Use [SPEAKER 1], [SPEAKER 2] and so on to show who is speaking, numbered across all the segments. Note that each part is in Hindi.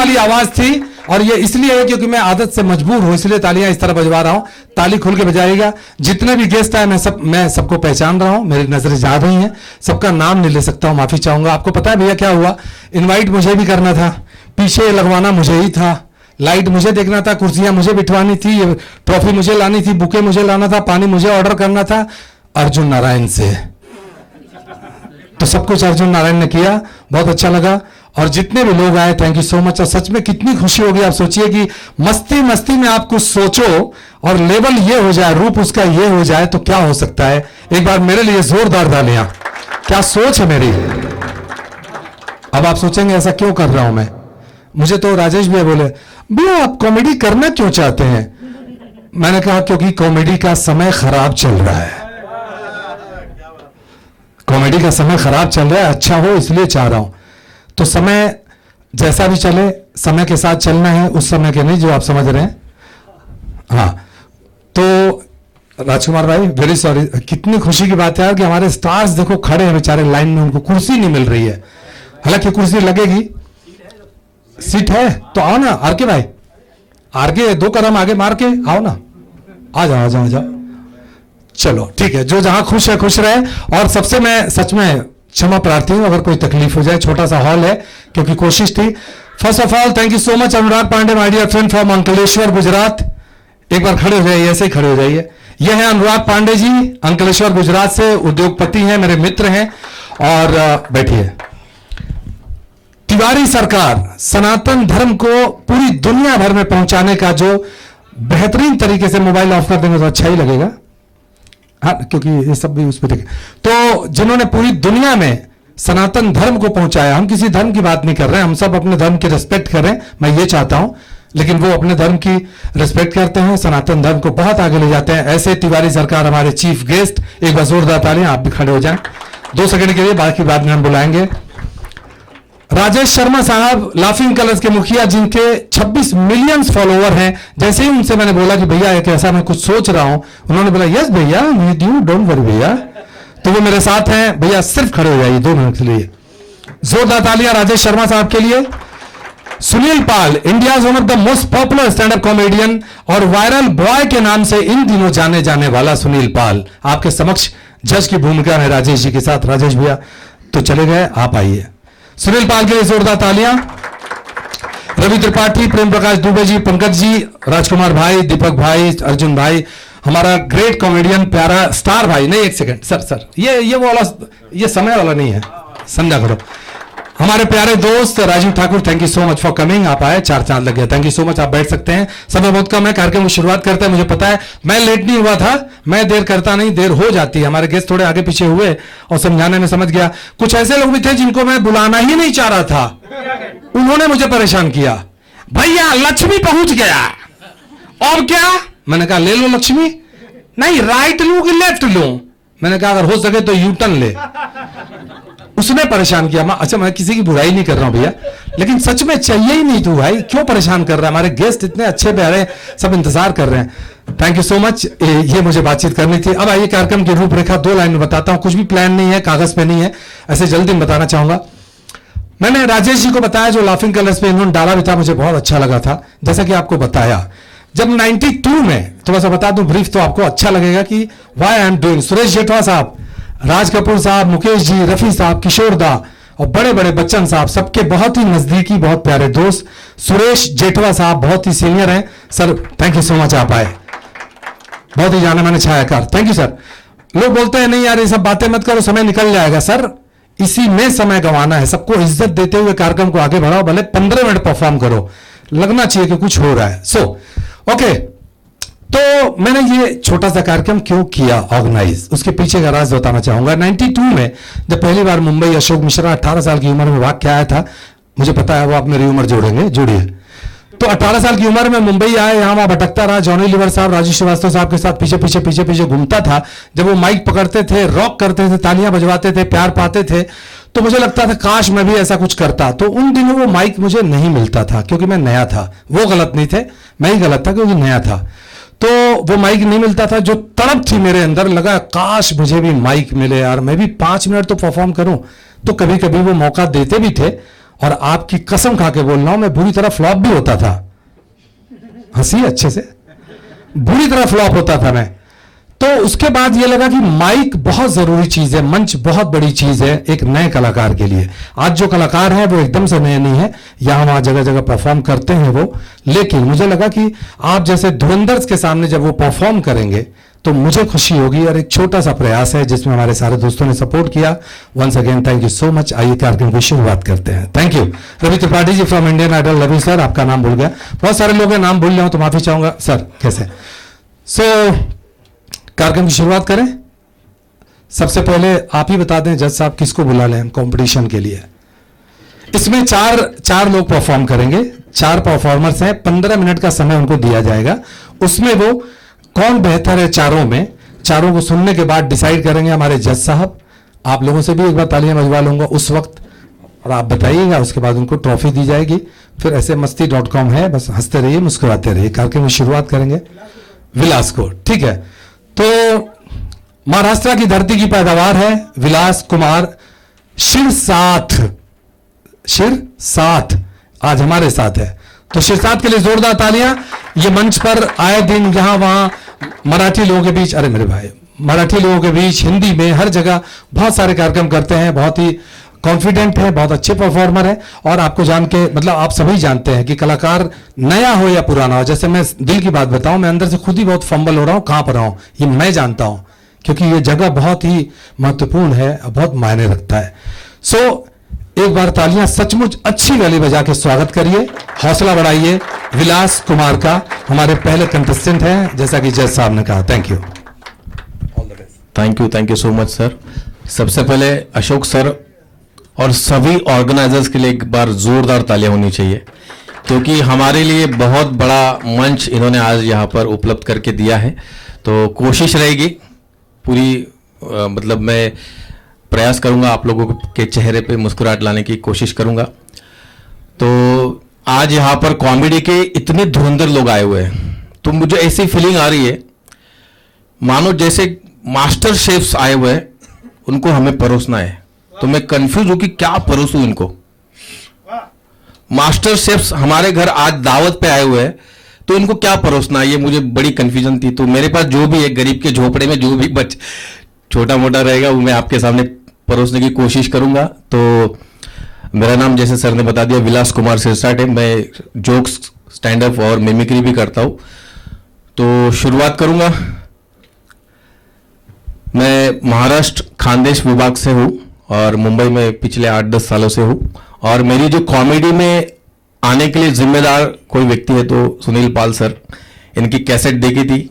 [SPEAKER 1] वाली आवाज थी, और ये इसलिए है क्योंकि मैं आदत से मजबूर हूं, इसलिए तालियां इस तरह बजवा रहा हूं। ताली खुल के बजाइएगा। जितने भी गेस्ट आए मैं सबको पहचान रहा हूं, मेरी नजरें जा रही हैं, सबका नाम नहीं ले सकता हूं, माफी चाहूंगा। आपको पता है भैया क्या हुआ, इनवाइट मुझे भी करना था, पीछे लगवाना मुझे ही था, लाइट मुझे देखना था, कुर्सियां मुझे बिठवानी थी, ट्रॉफी मुझे लानी थी, बुके मुझे लाना था, पानी मुझे ऑर्डर करना था अर्जुन नारायण से। तो सब कुछ अर्जुन नारायण ने किया, बहुत अच्छा लगा। और जितने भी लोग आए, थैंक यू सो मच। और सच में कितनी खुशी होगी, आप सोचिए कि मस्ती मस्ती में आप कुछ सोचो और लेवल ये हो जाए, रूप उसका ये हो जाए, तो क्या हो सकता है। एक बार मेरे लिए जोरदार तालियां। क्या सोच है मेरी। अब आप सोचेंगे ऐसा क्यों कर रहा हूं मैं। मुझे तो राजेश भैया बोले, भैया आप कॉमेडी करना क्यों चाहते हैं। मैंने कहा क्योंकि कॉमेडी का समय खराब चल रहा है, कॉमेडी का समय खराब चल रहा है, अच्छा हो इसलिए चाह रहा हूं। तो समय जैसा भी चले, समय के साथ चलना है, उस समय के नहीं जो आप समझ रहे हैं। हाँ, तो राजकुमार भाई वेरी सॉरी। कितनी खुशी की बात है यार कि हमारे स्टार्स देखो खड़े हैं बेचारे लाइन में, उनको कुर्सी नहीं मिल रही है। हालांकि कुर्सी लगेगी, सीट है तो आओ ना आरके भाई, आरके 2 कदम आगे मार के आओ ना, आ जाओ आ जाओ आ जाओ। चलो ठीक है, जो जहां खुश है खुश रहे। और सबसे मैं सच में क्षमा प्रार्थी हूं अगर कोई तकलीफ हो जाए, छोटा सा हॉल है क्योंकि कोशिश थी। First of all thank you so much Anurag Pandey, my dear friend from Ankleshwar Gujarat. एक बार खड़े हो जाइए, ऐसे ही खड़े हो जाइए। यह है अनुराग पांडे जी, अंकलेश्वर गुजरात से, उद्योगपति हैं, मेरे मित्र हैं। और बैठिए। तिवारी सरकार सनातन धर्म को पूरी दुनिया भर में पहुंचाने का जो बेहतरीन तरीके से, मोबाइल ऑफ कर देंगे तो अच्छा ही लगेगा, हाँ, क्योंकि ये सब भी उस पर देखे। तो जिन्होंने पूरी दुनिया में सनातन धर्म को पहुंचाया, हम किसी धर्म की बात नहीं कर रहे हैं, हम सब अपने धर्म की रिस्पेक्ट करें, मैं ये चाहता हूं, लेकिन वो अपने धर्म की रिस्पेक्ट करते हैं, सनातन धर्म को बहुत आगे ले जाते हैं। ऐसे तिवारी सरकार हमारे चीफ गेस्ट, एक बार जोरदार तालियां, आप भी खड़े हो जाएं 2 सेकंड के लिए, बाकी बाद में हम बुलाएंगे। राजेश शर्मा साहब, लाफिंग कलर्स के मुखिया, जिनके 26 मिलियन फॉलोवर हैं। जैसे ही उनसे मैंने बोला कि भैया एक ऐसा मैं कुछ सोच रहा हूं, उन्होंने बोला यस भैया यू डोंट वरी भैया। तो वो मेरे साथ हैं। भैया सिर्फ खड़े हो जाइए 2 मिनट के लिए, जोरदार तालियां राजेश शर्मा साहब के लिए। Sunil Pal, India one of the most popular stand up comedian और वायरल बॉय के नाम से इन दिनों जाने जाने वाला सुनील पाल आपके समक्ष जज की भूमिका में राजेश जी के साथ। राजेश भैया तो चले गए, आप आइए। सुनील पाल के लिए जोरदार तालियां। रवि त्रिपाठी, प्रेम प्रकाश दुबे जी, पंकज जी, राजकुमार भाई, दीपक भाई, अर्जुन भाई, हमारा ग्रेट कॉमेडियन प्यारा स्टार भाई। नहीं एक सेकंड सर, ये वो वाला, ये समय वाला नहीं है, समझा करो। हमारे प्यारे दोस्त Rajeev Thakur, thank you so much for coming. आप आए, 4 चांद लग गया, थैंक यू सो मच। आप बैठ सकते हैं, समय बहुत कम है, कार्यक्रम की शुरुआत करते हैं। मुझे पता है मैं लेट नहीं हुआ था, मैं देर करता नहीं, देर हो जाती है। हमारे गेस्ट थोड़े आगे पीछे हुए और समझाने में समझ गया। कुछ ऐसे लोग भी थे जिनको मैं बुलाना ही नहीं चाह रहा था, उन्होंने मुझे परेशान किया। भैया लक्ष्मी पहुंच गया, और क्या? मैंने कहा ले लो लक्ष्मी। नहीं, राइट लूं कि लेफ्ट लूं? मैंने कहा अगर हो सके तो यू टर्न ले। उसने परेशान किया। अच्छा, मैं किसी की बुराई नहीं कर रहा हूं भैया, लेकिन सच में चाहिए ही नहीं तू भाई, क्यों परेशान कर रहा है? हमारे गेस्ट इतने अच्छे प्यारे, सब इंतजार कर रहे हैं। थैंक यू सो मच, ये मुझे बातचीत करनी थी। अब आइए कार्यक्रम की रूपरेखा 2 लाइन में बताता हूं। कुछ भी प्लान नहीं है, कागज पे नहीं है, ऐसे जल्दी में बताना चाहूंगा। मैंने राजेश जी को बताया, जो लाफिंग कलर्स पे इन्होंने डाला भी था, मुझे बहुत अच्छा लगा था। जैसा कि आपको बताया, जब 92 में, थोड़ा सा बता दूं ब्रीफ तो आपको अच्छा लगेगा कि why I am doing. Suresh Jethwa साहब, राज कपूर साहब, मुकेश जी, रफी साहब, किशोर दा और बड़े बड़े बच्चन साहब, सबके बहुत ही नजदीकी, बहुत प्यारे दोस्त सुरेश जेठवा साहब बहुत ही सीनियर हैं। Sir thank you so much, आप आए, बहुत ही जाने माने छायाकार, थैंक यू सर। लोग बोलते हैं नहीं यार ये सब बातें मत करो, समय निकल जाएगा। सर इसी में समय गंवाना है, सबको इज्जत देते हुए कार्यक्रम को आगे बढ़ाओ, भले 15 मिनट परफॉर्म करो, लगना चाहिए कि कुछ हो रहा है। सो ओके, तो मैंने ये छोटा सा कार्यक्रम क्यों किया ऑर्गेनाइज, उसके पीछे का राज बताना चाहूंगा। 92 में जब पहली बार मुंबई अशोक मिश्रा 18 साल की उम्र में भाग के आया था, मुझे पता है वो आप मेरी उम्र जोड़ेंगे, जोड़िए। तो 18 साल की उम्र में मुंबई आए, यहां वहां भटकता रहा, जॉनी लीवर साहब, राजू श्रीवास्तव साहब के साथ पीछे घूमता था। जब वो माइक पकड़ते थे, रॉक करते थे, तालियां बजवाते थे, प्यार पाते थे, तो मुझे लगता था काश मैं भी ऐसा कुछ करता। तो उन दिनों वो माइक मुझे नहीं मिलता था क्योंकि मैं नया था। वो गलत नहीं थे, मैं ही गलत था क्योंकि नया था। तो वो माइक नहीं मिलता था, जो तड़प थी मेरे अंदर, लगा काश मुझे भी माइक मिले यार, मैं भी 5 मिनट तो परफॉर्म करूं। तो कभी कभी वो मौका देते भी थे और आपकी कसम खा के बोल रहा हूं, मैं बुरी तरह फ्लॉप भी होता था। हंसी अच्छे से, बुरी तरह फ्लॉप होता था मैं। तो उसके बाद ये लगा कि माइक बहुत जरूरी चीज है, मंच बहुत बड़ी चीज है एक नए कलाकार के लिए। आज जो कलाकार है वो एकदम से नए नहीं है, यहां वहां जगह जगह परफॉर्म करते हैं वो, लेकिन मुझे लगा कि आप जैसे धुरंधर्स के सामने जब वो परफॉर्म करेंगे तो मुझे खुशी होगी। और एक छोटा सा प्रयास है जिसमें हमारे सारे दोस्तों ने सपोर्ट किया। Once again thank you so much. आइए कार्यक्रम की शुरुआत करते हैं। Thank you. Ravi Tripathi ji from Indian Idol. Ravi sir, आपका नाम भूल गया, बहुत सारे लोग हैं नाम भूल रहे हो तो माफी चाहूंगा सर। कैसे कार्यक्रम की शुरुआत करें? सबसे पहले आप ही बता दें जज साहब किसको बुला लें कंपटीशन के लिए। इसमें चार लोग परफॉर्म करेंगे, 4 परफॉर्मर्स हैं, 15 मिनट का समय उनको दिया जाएगा। उसमें वो कौन बेहतर है चारों में, चारों को सुनने के बाद डिसाइड करेंगे हमारे जज साहब। आप लोगों से भी एक बार तालियां बजवा लूंगा उस वक्त, और आप बताइएगा, उसके बाद उनको ट्रॉफी दी जाएगी। फिर ऐसे मस्ती.com है, बस हंसते रहिए मुस्कुराते रहिए। कार्यक्रम की शुरुआत करेंगे विलास को, ठीक है? तो महाराष्ट्र की धरती की पैदावार है विलास कुमार शिरसाठ आज हमारे साथ है। तो शिरसाठ के लिए जोरदार तालियां। ये मंच पर आए दिन जहां वहां मराठी लोगों के बीच, अरे मेरे भाई, मराठी लोगों के बीच, हिंदी में, हर जगह बहुत सारे कार्यक्रम करते हैं। बहुत ही कॉन्फिडेंट है, बहुत अच्छे परफॉर्मर है। और आपको जान के, मतलब आप सभी जानते हैं कि कलाकार नया हो या पुराना हो, जैसे मैं दिल की बात बताऊं, मैं अंदर से खुद ही बहुत फंबल हो रहा हूं, कहां पर आऊं ये मैं जानता हूं, क्योंकि ये जगह बहुत ही महत्वपूर्ण है, बहुत मायने रखता है। एक बार तालियां सचमुच अच्छी वाली बजा के स्वागत करिए, हौसला बढ़ाइए विलास कुमार का। हमारे पहले कंटेस्टेंट हैं, जैसा कि जज साहब ने कहा। Thank you, all the best.
[SPEAKER 2] Thank you so much sir. सबसे पहले अशोक सर और सभी ऑर्गेनाइजर्स के लिए एक बार जोरदार तालियां होनी चाहिए, क्योंकि हमारे लिए बहुत बड़ा मंच इन्होंने आज यहाँ पर उपलब्ध करके दिया है। तो कोशिश रहेगी पूरी, मतलब मैं प्रयास करूंगा आप लोगों के चेहरे पे मुस्कुराहट लाने की कोशिश करूंगा। तो आज यहाँ पर कॉमेडी के इतने धुरंधर लोग आए हुए हैं, तो मुझे ऐसी फीलिंग आ रही है मानो जैसे मास्टर शेफ्स आए हुए हैं, उनको हमें परोसना है। तो मैं कंफ्यूज हूं कि क्या परोसूं इनको। मास्टर शेफ्स हमारे घर आज दावत पे आए हुए हैं, तो इनको क्या परोसना है, ये मुझे बड़ी कंफ्यूजन थी। तो मेरे पास जो भी है, गरीब के झोपड़े में जो भी बच छोटा मोटा रहेगा वो मैं आपके सामने परोसने की कोशिश करूंगा। तो मेरा नाम जैसे सर ने बता दिया विलास कुमार शिरसाठ है। मैं जोक्स, स्टैंड अप और मिमिक्री भी करता हूं। तो शुरुआत करूंगा। मैं महाराष्ट्र खानदेश विभाग से हूं और मुंबई में पिछले 8-10 सालों से हूं। और मेरी जो कॉमेडी में आने के लिए जिम्मेदार कोई व्यक्ति है तो सुनील पाल सर। इनकी कैसेट देखी थी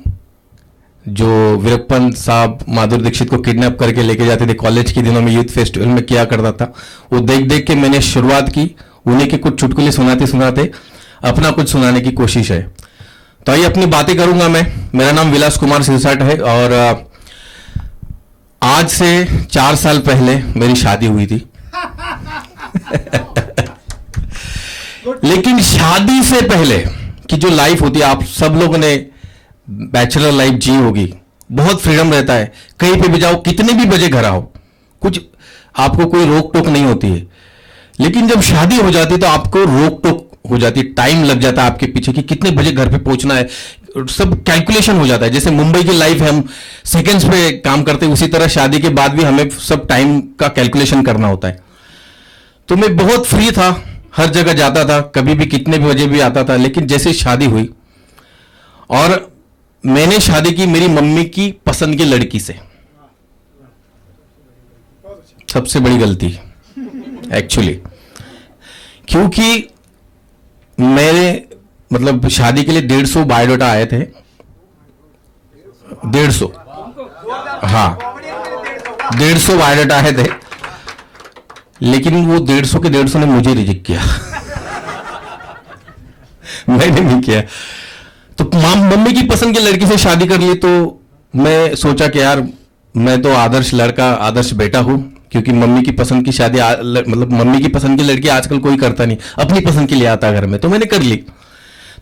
[SPEAKER 2] जो वीरप्पन साहब माधुरी दीक्षित को किडनैप करके लेके जाते थे कॉलेज के दिनों में, यूथ फेस्टिवल में किया करता था। वो देख देख के मैंने शुरुआत की। उन्हीं के कुछ चुटकुले सुनाते सुनाते अपना कुछ सुनाने की कोशिश है। तो आइए अपनी बातें करूंगा मैं। मेरा नाम विलास कुमार शिरसाठ है और आज से 4 साल पहले मेरी शादी हुई थी। लेकिन शादी से पहले की जो लाइफ होती है, आप सब लोगों ने बैचलर लाइफ जी होगी। बहुत फ्रीडम रहता है, कहीं पे भी जाओ, कितने भी बजे घर आओ, कुछ आपको कोई रोक टोक नहीं होती है। लेकिन जब शादी हो जाती है तो आपको रोक टोक हो जाती है, टाइम लग जाता है आपके पीछे कि कितने बजे घर पे पहुंचना है, सब कैलकुलेशन हो जाता है। जैसे मुंबई की लाइफ है, हम सेकंड्स पे काम करते हैं, उसी तरह शादी के बाद भी हमें सब टाइम का कैलकुलेशन करना होता है। तो मैं बहुत फ्री था, हर जगह जाता था, कभी भी कितने भी बजे भी आता था। लेकिन जैसे शादी हुई और मैंने शादी की मेरी मम्मी की पसंद की लड़की से, सबसे बड़ी गलती एक्चुअली, क्योंकि मेरे मतलब शादी के लिए 150 बायोडाटा आए थे। 150, हाँ 150 बायोडाटा आए थे। लेकिन वो 150 के 150 ने मुझे रिजेक्ट किया। मैंने नहीं किया। तो मम्मी की पसंद की लड़की से शादी कर ली। तो मैं सोचा कि यार मैं तो आदर्श लड़का, आदर्श बेटा हूं, क्योंकि मम्मी की पसंद की शादी मतलब मम्मी की पसंद की लड़की आजकल कोई करता नहीं, अपनी पसंद की ले आता घर में। तो मैंने कर ली।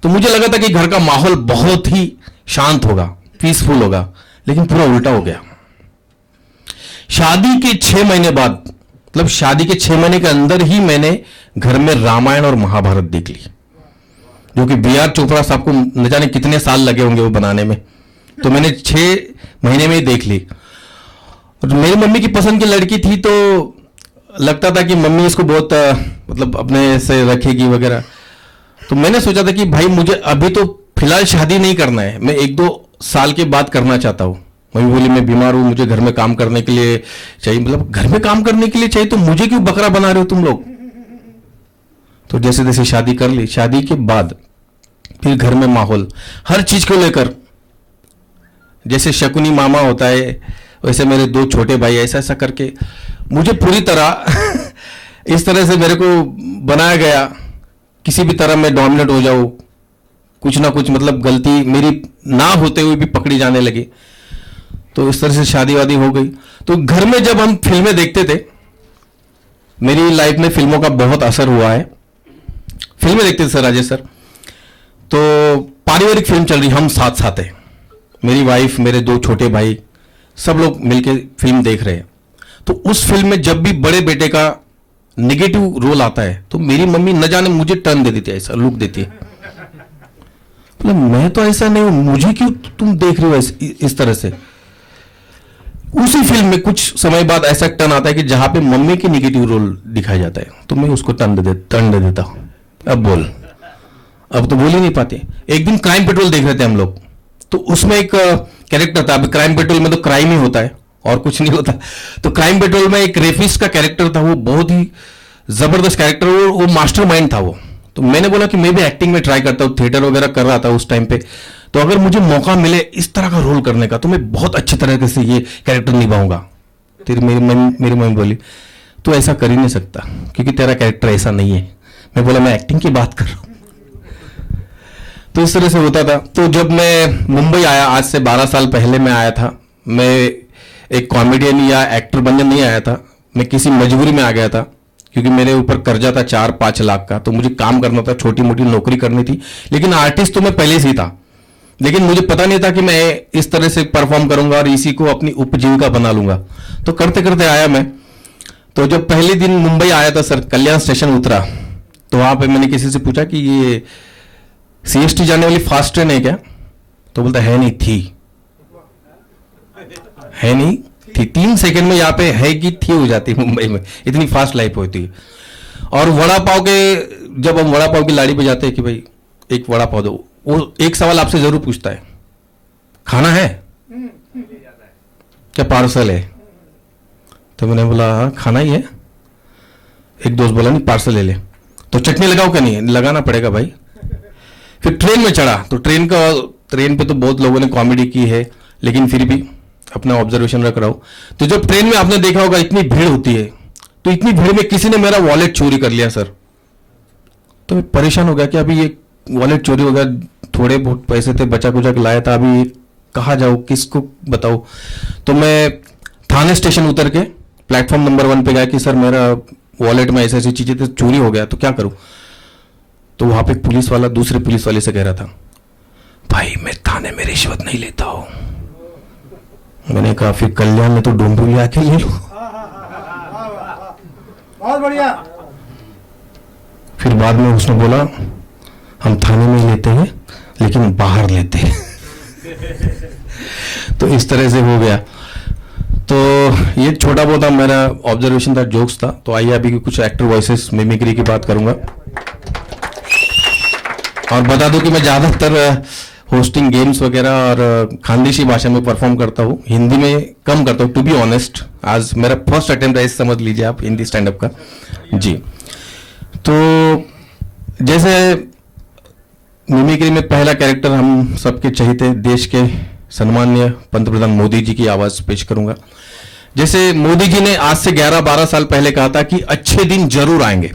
[SPEAKER 2] तो मुझे लगा था कि घर का माहौल बहुत ही शांत होगा, पीसफुल होगा, लेकिन पूरा उल्टा हो गया। शादी के 6 महीने बाद मतलब शादी के 6 महीने के अंदर ही मैंने घर में रामायण और महाभारत देख ली, जो कि बी आर चोपड़ा साहब को न जाने कितने साल लगे होंगे वो बनाने में, तो मैंने 6 महीने में ही देख ली। और मेरी मम्मी की पसंद की लड़की थी, तो लगता था कि मम्मी इसको बहुत मतलब अपने से रखेगी वगैरह। तो मैंने सोचा था कि भाई मुझे अभी तो फिलहाल शादी नहीं करना है, मैं 1-2 साल के बाद करना चाहता हूँ। मम्मी बोली मैं बीमार हूँ, मुझे घर में काम करने के लिए चाहिए। मतलब घर में काम करने के लिए चाहिए तो मुझे क्यों बकरा बना रहे हो तुम लोग। तो जैसे जैसे शादी कर ली, शादी के बाद फिर घर में माहौल हर चीज को लेकर, जैसे शकुनी मामा होता है वैसे मेरे 2 छोटे भाई, ऐसा ऐसा करके मुझे पूरी तरह इस तरह से मेरे को बनाया गया, किसी भी तरह मैं डोमिनेट हो जाऊं, कुछ ना कुछ मतलब गलती मेरी ना होते हुए भी पकड़ी जाने लगी। तो इस तरह से शादी वादी हो गई। तो घर में जब हम फिल्में देखते थे, मेरी लाइफ में फिल्मों का बहुत असर हुआ है। फिल्में देखते थे सर राजेश सर, तो पारिवारिक फिल्म चल रही, हम साथ साथ हैं, मेरी वाइफ, मेरे 2 छोटे भाई, सब लोग मिलके फिल्म देख रहे हैं। तो उस फिल्म में जब भी बड़े बेटे का नेगेटिव रोल आता है तो मेरी मम्मी न जाने मुझे टर्न दे देती है, ऐसा लुक देती है। मतलब मैं तो ऐसा नहीं हूं, मुझे क्यों तुम देख रहे हो इस तरह से। उसी फिल्म में कुछ समय बाद ऐसा टर्न आता है कि जहां पे मम्मी की नेगेटिव रोल दिखाया जाता है, तो मैं उसको टर्न दे देता हूं। अब बोल, अब तो बोल ही नहीं पाते। एक दिन क्राइम पेट्रोल देख रहे थे हम लोग, तो उसमें एक कैरेक्टर था। अभी क्राइम पेट्रोल में तो क्राइम ही होता है और कुछ नहीं होता। तो क्राइम पेट्रोल में एक रेपिस्ट का कैरेक्टर था, वो बहुत ही जबरदस्त कैरेक्टर, वो मास्टरमाइंड था वो। तो मैंने बोला कि मैं भी एक्टिंग में ट्राई करता हूँ, थिएटर वगैरह कर रहा था उस टाइम पे, तो अगर मुझे मौका मिले इस तरह का रोल करने का तो मैं बहुत अच्छी तरह से ये कैरेक्टर निभाऊंगा। मेरी मम्मी बोली तू ऐसा कर ही नहीं सकता क्योंकि तेरा कैरेक्टर ऐसा नहीं है। मैं बोला मैं एक्टिंग की बात कर रहा हूं। तो इस तरह से होता था। तो जब मैं मुंबई आया, आज से 12 साल पहले मैं आया था, मैं एक कॉमेडियन या एक्टर बनने नहीं आया था, मैं किसी मजबूरी में आ गया था क्योंकि मेरे ऊपर कर्जा था 4-5 लाख का। तो मुझे काम करना था, छोटी मोटी नौकरी करनी थी, लेकिन आर्टिस्ट तो मैं पहले से ही था, लेकिन मुझे पता नहीं था कि मैं इस तरह से परफॉर्म करूंगा और इसी को अपनी उपजीविका बना लूंगा। तो करते करते आया मैं। तो जब पहले दिन मुंबई आया था सर, कल्याण स्टेशन उतरा, तो वहां पे मैंने किसी से पूछा कि ये सीएसटी जाने वाली फास्ट ट्रेन है क्या? तो बोलता है नहीं, थी, है नहीं थी। 3 सेकंड में यहाँ पे है कि थी हो जाती मुंबई में, इतनी फास्ट लाइफ होती है। और वड़ा पाव के, जब हम वड़ा पाव की लाड़ी पे जाते हैं कि भाई एक वड़ा पाव दो, वो एक सवाल आपसे जरूर पूछता है, खाना है क्या, पार्सल है? तो मैंने बोला हाँ खाना ही है। एक दोस्त बोला नहीं पार्सल ले ले। तो चटनी लगाओ क्या? नहीं, लगाना पड़ेगा भाई। फिर ट्रेन में चढ़ा, तो ट्रेन पे तो बहुत लोगों ने कॉमेडी की है, लेकिन फिर भी अपना ऑब्जर्वेशन रख रहा हूं। तो जब ट्रेन में आपने देखा होगा इतनी भीड़ होती है, तो इतनी भीड़ में किसी ने मेरा वॉलेट चोरी कर लिया सर। तो मैं परेशान हो गया कि अभी ये वॉलेट चोरी हो गया, थोड़े बहुत पैसे थे बचा कुचा के लाया था, अभी कहाँ जाऊँ, किसको बताऊँ? तो मैं थाने स्टेशन उतर के प्लेटफॉर्म नंबर 1 पे गया कि सर मेरा वॉलेट में ऐसी ऐसी चीजें चोरी हो गया, तो क्या करूं? तो वहां पे पुलिस वाला दूसरे पुलिस वाले से कह रहा था, भाई मैं थाने में रिश्वत नहीं लेता हूं। मैंने कहा फिर कल्याण में तो डोंबिवली आके ले लो।
[SPEAKER 3] बहुत बढ़िया।
[SPEAKER 2] फिर बाद में उसने बोला हम थाने में लेते हैं लेकिन बाहर लेते हैं। तो इस तरह से हो गया। तो ये छोटा बहुत मेरा ऑब्जर्वेशन था, जोक्स था। तो आइए अभी कुछ एक्टर वॉइसेस मिमिक्री की बात करूंगा। और बता दूं कि मैं ज्यादातर होस्टिंग गेम्स वगैरह और खानदेशी भाषा में परफॉर्म करता हूँ, हिंदी में कम करता हूँ टू बी ऑनेस्ट। आज मेरा फर्स्ट अटेम्प्ट है, समझ लीजिए आप, हिंदी स्टैंड अप का जी। तो जैसे मिमिक्री में पहला कैरेक्टर हम सबके चहेते देश के सम्माननीय पंतप्रधान मोदी जी की आवाज पेश करूंगा। जैसे मोदी जी ने आज से 11-12 साल पहले कहा था कि अच्छे दिन जरूर आएंगे,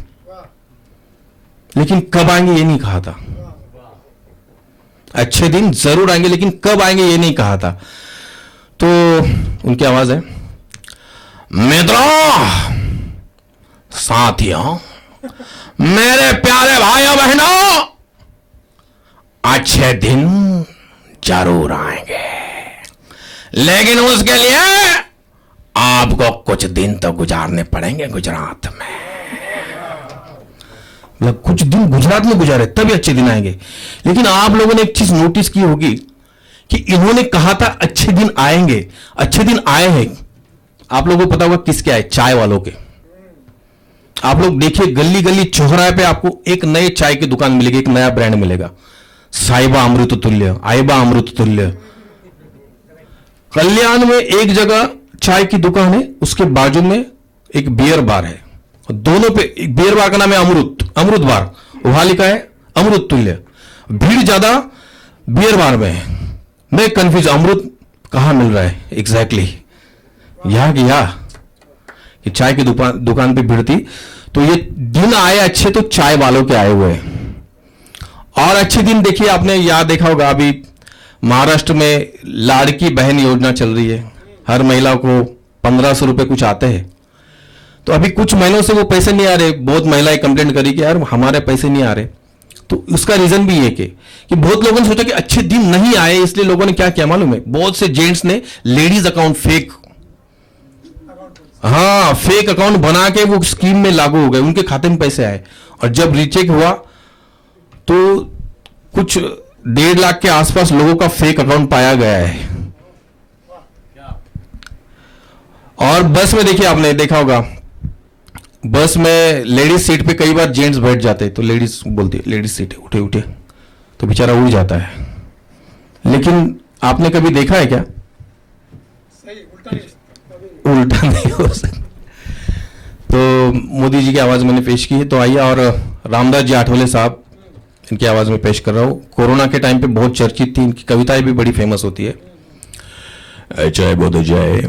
[SPEAKER 2] लेकिन कब आएंगे ये नहीं कहा था। अच्छे दिन जरूर आएंगे लेकिन कब आएंगे ये नहीं कहा था। तो उनकी आवाज है, मित्रों, साथियों, मेरे प्यारे भाइयों बहनों, अच्छे दिन जरूर आएंगे, लेकिन उसके लिए आपको कुछ दिन तो गुजारने पड़ेंगे गुजरात में, मतलब कुछ दिन गुजरात में गुजारे तभी अच्छे दिन आएंगे। लेकिन आप लोगों ने एक चीज नोटिस की होगी कि इन्होंने कहा था अच्छे दिन आएंगे, अच्छे दिन आए हैं। आप लोगों को पता होगा किसके आए? चाय वालों के। आप लोग देखिए गली गली चौराहे पे आपको एक नए चाय की दुकान मिलेगी, एक नया ब्रांड मिलेगा, साहिबा अमृत तुल्य, आइबा अमृत तुल्य। कल्याण में एक जगह चाय की दुकान है, उसके बाजू में एक बियर बार है, दोनों पे एक बियर बार का नाम है अमृत बार, वहां लिखा है अमृत तुल्य। भीड़ ज्यादा बियर बार में है। मैं कंफ्यूज, अमृत कहां मिल रहा है एग्जैक्टली? यहां गया कि चाय की दुकान पे भीड़ थी। तो ये दिन आए अच्छे तो चाय वालों के आए हुए हैं। और अच्छे दिन देखिए, आपने याद देखा होगा अभी महाराष्ट्र में लाड़की बहन योजना चल रही है, हर महिला को 1500 रुपए कुछ आते हैं। तो अभी कुछ महीनों से वो पैसे नहीं आ रहे, बहुत महिलाएं कंप्लेंट करी कि यार हमारे पैसे नहीं आ रहे। तो उसका रीजन भी ये कि बहुत लोगों ने सोचा कि अच्छे दिन नहीं आए, इसलिए लोगों ने क्या किया मालूम है? बहुत से जेंट्स ने लेडीज अकाउंट फेक अकाउंट बना के वो स्कीम में लागू हो गए, उनके खाते में पैसे आए। और जब रीचेक हुआ तो कुछ 1.5 लाख के आसपास लोगों का फेक अकाउंट पाया गया है। और बस में देखिए, आपने देखा होगा बस में लेडीज सीट पे कई बार जेंट्स बैठ जाते हैं, तो लेडीज बोलती है लेडीज सीट है, उठे उठे, तो बेचारा उड़ जाता है। लेकिन आपने कभी देखा है क्या? उल्टा नहीं हो सकता। तो मोदी जी की आवाज मैंने पेश की है, तो आइए। और रामदास जी आठवले साहब, इनकी आवाज में पेश कर रहा हूं। कोरोना के टाइम पे बहुत चर्चित थी, इनकी कविताएं भी बड़ी फेमस होती है। जय बोध जय,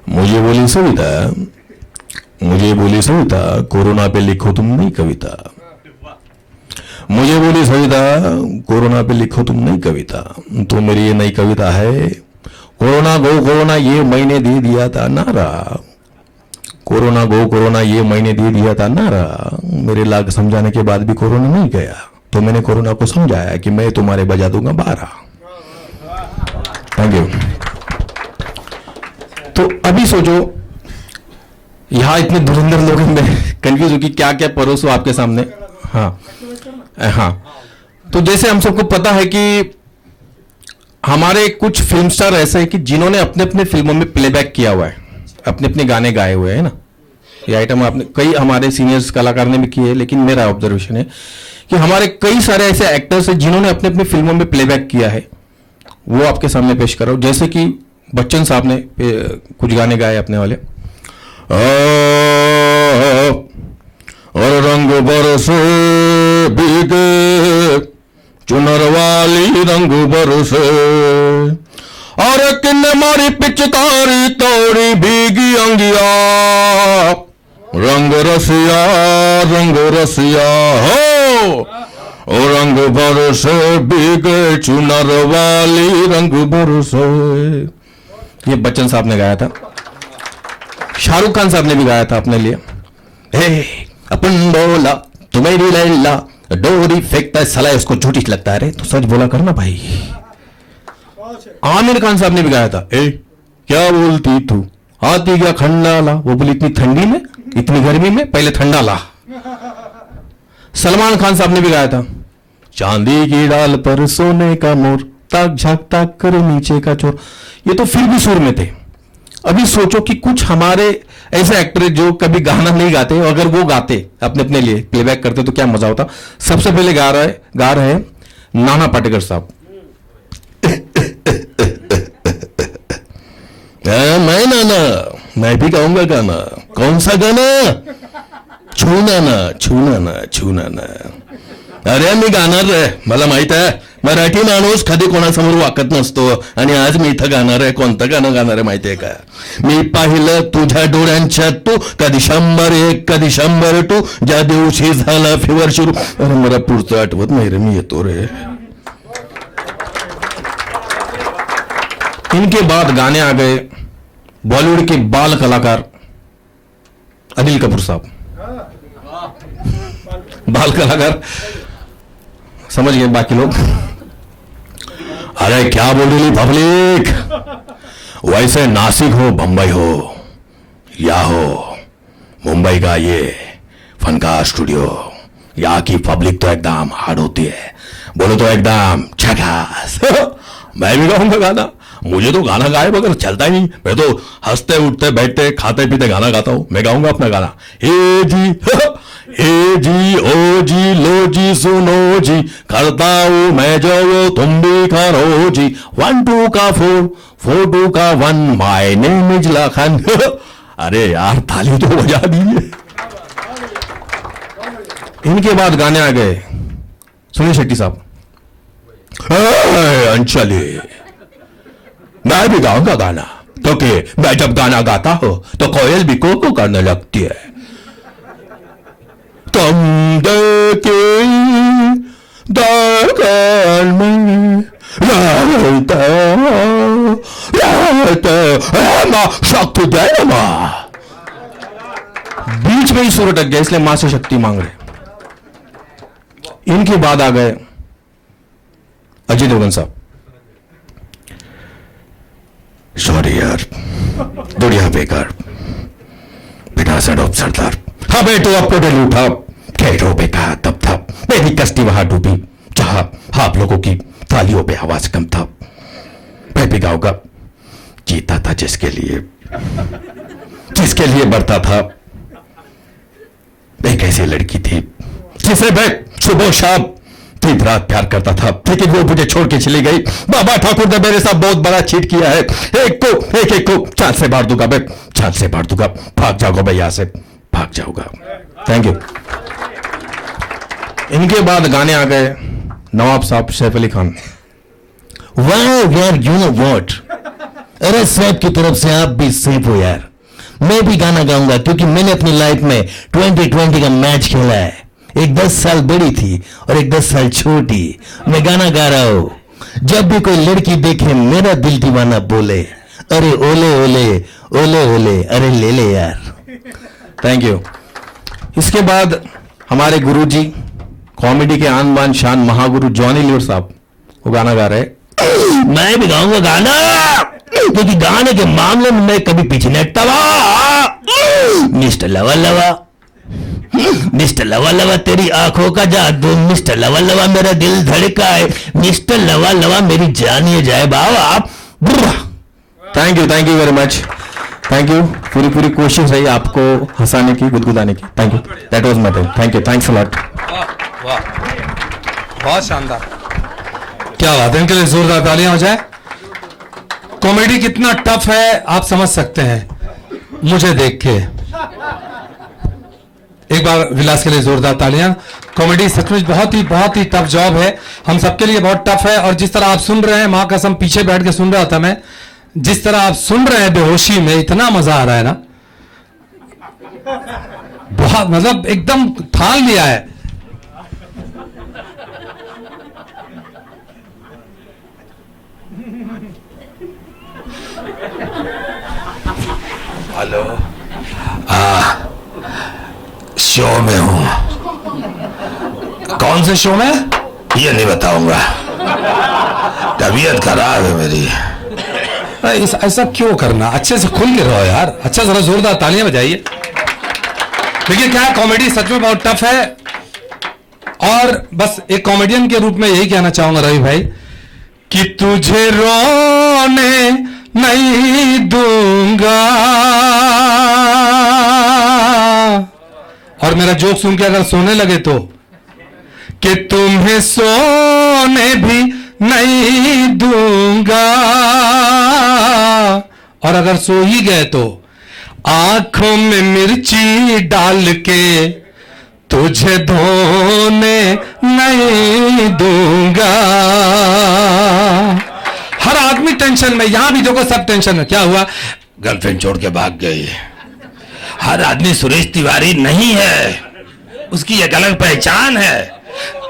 [SPEAKER 2] मुझे बोली सविता कोरोना पे लिखो तुम नई कविता, मुझे बोली सविता कोरोना पे लिखो तुम नई कविता। तो मेरी ये नई कविता है, कोरोना गो कोरोना ये मैंने दे दिया था नारा, कोरोना गो कोरोना ये मैंने दे दिया था नारा। मेरे लाख समझाने के बाद भी कोरोना नहीं गया, तो मैंने कोरोना को समझाया कि मैं तुम्हारे बजा दूंगा 12। Thank you. तो अभी सोचो, यहां इतने धुरंधर लोग हैं, मैं कंफ्यूज हूं कि क्या क्या परोसो आपके सामने। हाँ, तो जैसे हम सबको पता है कि हमारे कुछ फिल्म स्टार ऐसे हैं कि जिन्होंने अपने अपने फिल्मों में प्लेबैक किया हुआ है, अपने अपने गाने गाए हुए हैं ना। ये आइटम आपने कई हमारे सीनियर्स कलाकार ने भी किए हैं, लेकिन मेरा ऑब्जर्वेशन है कि हमारे कई सारे ऐसे एक्टर्स हैं जिन्होंने अपने अपने फिल्मों में प्लेबैक किया है, वो आपके सामने पेश कर रहा हूं। जैसे कि बच्चन साहब ने कुछ गाने गाए अपने वाले। और रंग बरसे भीगे चुनर वाली रंग बरसे, और किन्ने मारी पिचकारी तोड़ी भीगी अंगिया, रंग रसिया हो, और रंग बरसे भीगे चुनर वाली रंग बरसे। ये बच्चन साहब ने गाया था। शाहरुख खान साहब ने भी गाया था अपने लिए। हे अपन बोला तुम्हें लैला डोरी फेंकता है साला, उसको झूठी लगता है। रे तो सच बोला करना भाई। आमिर खान साहब ने भी गाया था। ए क्या बोलती तू आती क्या खंडाला, वो बोली इतनी ठंडी में इतनी गर्मी में पहले ठंडा ला। सलमान खान साहब ने भी गाया था। चांदी की डाल पर सोने का मोर, ताक झाक ताक करे नीचे का चोर। ये तो फिर भी सुर में थे। अभी सोचो कि कुछ हमारे ऐसे एक्टर जो कभी गाना नहीं गाते, अगर वो गाते अपने अपने लिए प्लेबैक करते तो क्या मजा होता। सबसे पहले गा रहे हैं नाना पाटेकर साहब। मैं नाना, मैं भी गाऊंगा गाना। कौन सा गाना? छूना ना। अरे मी गाणार रे, मला माहित आहे मराठी माणूस कधी कोणासमोर वाकत नसतो, आणि आज मी इथं गाणार आहे. कोणतं गाणं गाणार आहे माहितीये का? मी पाहिलं तुझ्या डोळ्यांच्या तू, कधी 101 कधी 102, ज्या दिवशी झाला फिवर सुरू. अरे मला पुढचं आठवत नाही रे, मी येतो रे. इनके बाद गाने आ गए बॉलीवुड के बाल कलाकार अनिल कपूर साहब। बाल कलाकार समझ गए बाकी लोग। अरे क्या बोल रही पब्लिक, वैसे नासिक हो, बंबई हो या हो मुंबई का ये फनकार स्टूडियो, यहाँ की पब्लिक तो एकदम हार्ड होती है, बोलो तो एकदम झकास। मैं भी गाऊंगा गाना, मुझे तो गाना गाए बगैर चलता ही नहीं। मैं तो हंसते उठते बैठते खाते पीते गाना गाता हूं। मैं गाऊंगा अपना गाना, ए जी ए जी ओ जी लो जी सुनो जी, करता हूं मैं जो वो तुम भी करो जी, 1 2 का 4 4 2 का 1, माय नेम इज लखन। अरे यार ताली तो बजा दीजिए। इनके बाद गाने आ गए सुनील शेट्टी साहब। अंचली, मैं भी गाऊंगा गाना, क्योंकि मैं जब गाना गाता हूं तो कोयल भी को करने लगती है। तुम देखे दरगाह में मां शक्ति दे ना मां। बीच में ही सुर अटक गया, इसलिए मां से शक्ति मांग रहे। इनके बाद आ गए अजय देवगन साहब। सॉरी यार, दुनिया बेकार, बिना सड़क सरदार, हाँ बेटो अब तो लूठा, खेरों पे कहा तब था, मेरी कश्ती वहां डूबी जहां आप लोगों की तालियों पे आवाज कम था। मैं भी गाऊंगा, जीता था जिसके लिए बढ़ता था। एक ऐसी लड़की थी जिसे मैं सुबह शाम दिन रात प्यार करता था, लेकिन वो मुझे छोड़ के चली गई। बाबा ठाकुर ने मेरे साथ बहुत बड़ा चीट किया है। एक को चाल से मार दूंगा, मैं चाल से मार दूंगा। भाग जाऊंगा मैं यहां से, भाग जाऊंगा। Thank you. इनके बाद गाने आ गए नवाब साहब, सैफ अली खान। वाह यार, यू नो व्हाट, अरे सैफ की तरफ से आप भी सेफ हो यार। मैं भी गाना गाऊंगा क्योंकि मैंने अपनी लाइफ में 2020 का मैच खेला है। एक 10 साल बड़ी थी और एक 10 साल छोटी। मैं गाना गा रहा हूं, जब भी कोई लड़की देखे मेरा दिल दीवाना बोले, अरे ओले ओले ओले ओले, अरे ले ले यार। Thank you. इसके बाद हमारे गुरुजी, कॉमेडी के आन बान शान महागुरु जॉनी लीवर साहब, वो गाना गा रहे। मैं भी गाऊंगा गाना क्योंकि गाने के मामले में मैं कभी पीछे नहीं हटता। मिस्टर लवा लवा, मिस्टर लवा लवा तेरी आंखों का जादू, मिस्टर लवा लवा मेरा दिल धड़काए, मिस्टर लवा लवा मेरी जान ये जाए बाबा। Thank you very much, thank you. पूरी कोशिश रही आपको हंसाने की, गुदगुदाने की। Thank you, that was my time. Thank you, thanks a lot.
[SPEAKER 1] वाह, बहुत शानदार, क्या बात है। इनके लिए जोरदार तालियां हो जाए। कॉमेडी कितना टफ है आप समझ सकते हैं मुझे देख के। एक बार विलास के लिए जोरदार तालियां। कॉमेडी सचमुच बहुत ही टफ जॉब है, हम सबके लिए बहुत टफ है। और जिस तरह आप सुन रहे हैं, मां कसम पीछे बैठ के सुन रहा था मैं, जिस तरह आप सुन रहे हैं बेहोशी में, इतना मजा आ रहा है ना, बहुत, मतलब एकदम थाल लिया है।
[SPEAKER 3] हेलो, शो में हूं।
[SPEAKER 1] कौन से शो में?
[SPEAKER 3] ये नहीं बताऊंगा, तबीयत खराब है मेरी।
[SPEAKER 1] ऐसा क्यों करना, अच्छे से खुल के रहो यार। अच्छा, जरा जोरदार तालियां बजाइए। देखिए क्या है, कॉमेडी सच में बहुत टफ है। और बस एक कॉमेडियन के रूप में यही कहना चाहूंगा रवि भाई, कि तुझे रोने नहीं दूंगा। और मेरा जोक सुन के अगर सोने लगे तो, कि तुम्हें सोने भी नहीं दूंगा। और अगर सो ही गए तो आंखों में मिर्ची डाल के तुझे धोने नहीं दूंगा। हर आदमी टेंशन में, यहां भी देखो सब टेंशन में। क्या हुआ?
[SPEAKER 3] गर्लफ्रेंड छोड़ के भाग गई। हर आदमी सुरेश तिवारी नहीं है, उसकी एक अलग पहचान है।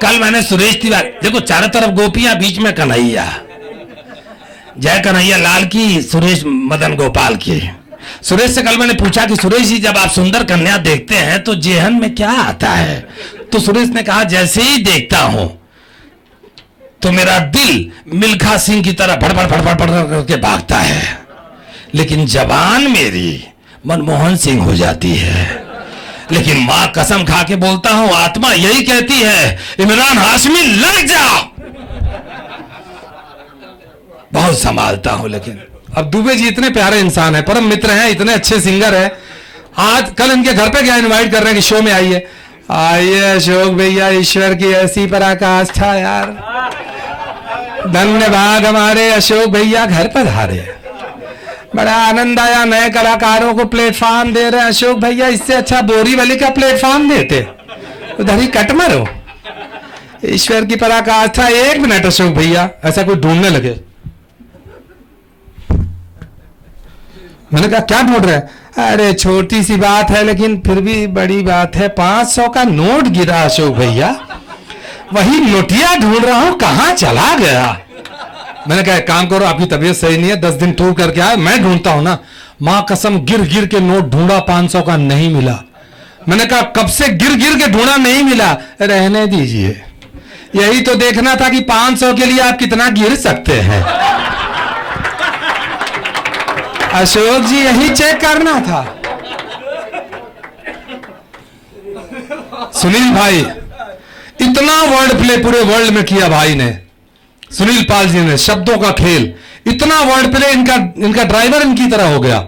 [SPEAKER 3] कल मैंने सुरेश तिवारी, देखो चारों तरफ गोपियां, बीच में कन्हैया, जय कन्हैया लाल की, सुरेश मदन गोपाल की। सुरेश से कल मैंने पूछा कि सुरेश जी, जब आप सुंदर कन्या देखते हैं तो जेहन में क्या आता है? तो सुरेश ने कहा, जैसे ही देखता हूं तो मेरा दिल मिल्खा सिंह की तरह फड़फड़ फड़फड़ फड़फड़ करके भागता है। लेकिन जबान मेरी मनमोहन सिंह हो जाती है। लेकिन मां कसम खा के बोलता हूं, आत्मा यही कहती है, इमरान हाशमी लग जाओ। बहुत संभालता हूं। लेकिन
[SPEAKER 1] अब दुबे जी इतने प्यारे इंसान है, परम मित्र हैं, इतने अच्छे सिंगर है। आज कल इनके घर पे क्या इनवाइट कर रहे हैं कि शो में आइए। आइए अशोक भैया, ईश्वर की ऐसी पराकाष्ठा यार, धन्यवाद हमारे अशोक भैया घर पर हारे। बड़ा आनंद आया, नए कलाकारों को प्लेटफॉर्म दे रहे हैं अशोक भैया। इससे अच्छा बोरीवली का प्लेटफॉर्म देते, उधर ही कट मरो। ईश्वर की पराकाष्ठा। एक मिनट अशोक भैया, ऐसा कोई ढूंढने लगे। मैंने कहा क्या ढूंढ रहे हैं? अरे छोटी सी बात है लेकिन फिर भी बड़ी बात है। 500 का नोट गिरा अशोक भैया, वही नोटिया ढूंढ रहा हूं, कहां चला गया। मैंने कहा काम करो, आपकी तबीयत सही नहीं है, 10 दिन टूर करके आए, मैं ढूंढता हूं ना। मां कसम गिर गिर के नोट ढूंढा, 500 का नहीं मिला। मैंने कहा कब से गिर गिर के ढूंढा, नहीं मिला, रहने दीजिए। यही तो देखना था कि 500 के लिए आप कितना गिर सकते हैं। अशोक जी यही चेक करना था। सुनील भाई, इतना वर्ड प्ले पूरे वर्ल्ड में किया भाई ने, सुनील पाल जी ने, शब्दों का खेल, इतना वर्ड प्ले। इनका ड्राइवर इनकी तरह हो गया।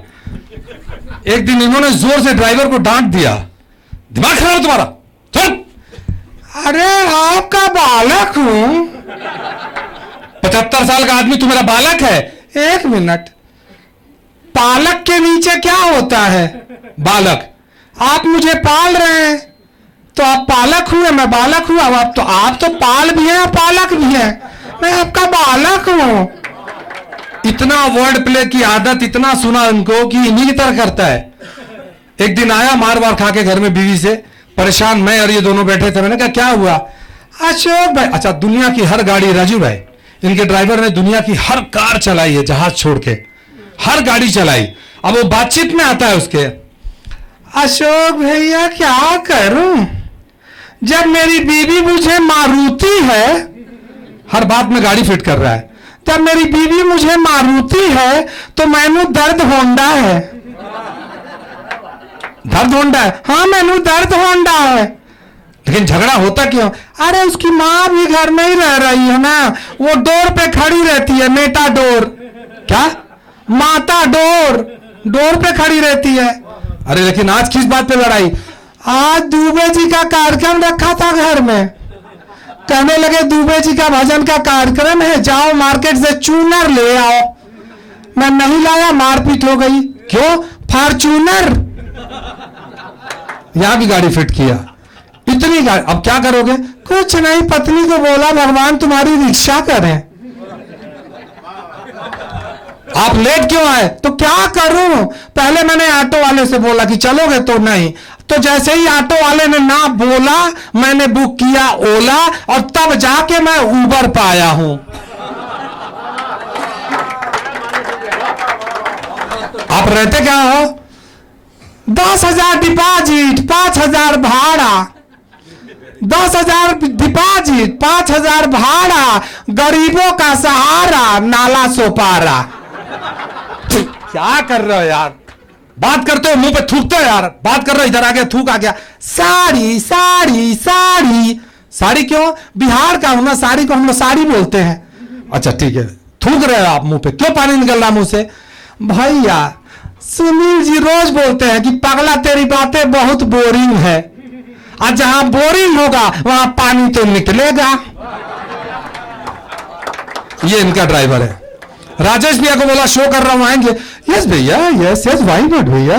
[SPEAKER 1] एक दिन इन्होंने जोर से ड्राइवर को डांट दिया, दिमाग खराब तुम्हारा, चल। अरे आपका बालक हूं, 75 साल का आदमी, तू मेरा बालक है। एक मिनट, पालक के नीचे क्या होता है? बालक। आप मुझे पाल रहे हैं तो आप पालक हुए, मैं बालक हुआ। आप तो पाल भी हैं, पालक भी हैं, मैं आपका बालक हूं। इतना वर्ड प्ले की आदत, इतना सुना इनको कि इन्हीं की तरह करता है। एक दिन आया मार वार खा के घर में बीवी से, परेशान, मैं और ये दोनों बैठे थे। मैंने कहा क्या हुआ? अशोक भाई, अच्छा दुनिया की हर गाड़ी, राजू भाई इनके ड्राइवर ने दुनिया की हर कार चलाई है, जहाज छोड़ के हर गाड़ी चलाई। अब वो बातचीत में आता है उसके, अशोक भैया क्या करूं, जब मेरी बीवी मुझे मारुति है, हर बात में गाड़ी फिट कर रहा है, जब मेरी बीवी मुझे मारुति है तो मैनू दर्द होंडा है। दर्द होंडा है? हाँ मैनू दर्द होंडा है। लेकिन झगड़ा होता क्यों? अरे उसकी मां भी घर में ही रह रही है ना, वो डोर पे खड़ी रहती है, मेटा डोर, क्या माता डोर, डोर पे खड़ी रहती है। अरे लेकिन आज किस बात पे लड़ाई? आज दुबे जी का कार्यक्रम रखा था घर में, कहने लगे दुबे जी का भजन का कार्यक्रम है, जाओ मार्केट से चूनर ले आओ। मैं नहीं लाया, मारपीट हो गई। क्यों? फॉर्चूनर। यहां भी गाड़ी फिट किया, इतनी गाड़ी। अब क्या करोगे? कुछ नहीं, पत्नी को बोला भगवान तुम्हारी रिक्शा करें। आप लेट क्यों आए? तो क्या करूं, पहले मैंने ऑटो वाले से बोला कि चलोगे, तो नहीं, तो जैसे ही ऑटो वाले ने ना बोला, मैंने बुक किया ओला, और तब जाके मैं उबर पाया हूं। आप रहते क्या हो? 10,000 डिपॉजिट, 5,000 भाड़ा, 10,000 डिपॉजिट, 5,000 भाड़ा, गरीबों का सहारा, नाला सोपारा। क्या कर रहे हो यार? बात करते हो मुंह पे थूकते हो यार। बात कर रहे हो, इधर आ गया, थूक आ गया। साड़ी साड़ी साड़ी, साड़ी क्यों? बिहार का हूं ना, साड़ी को हम लोग साड़ी बोलते हैं। अच्छा ठीक है, थूक रहे हो आप मुंह पे, क्यों पानी निकल रहा मुंह से? भैया सुनील जी रोज बोलते हैं कि पगला तेरी बातें बहुत बोरिंग है, और जहां बोरिंग होगा वहां पानी तो निकलेगा। ये इनका ड्राइवर है। राजेश भैया को बोला शो कर रहा हूं, आएंगे? यस भैया, यस यस, व्हाई नॉट भैया।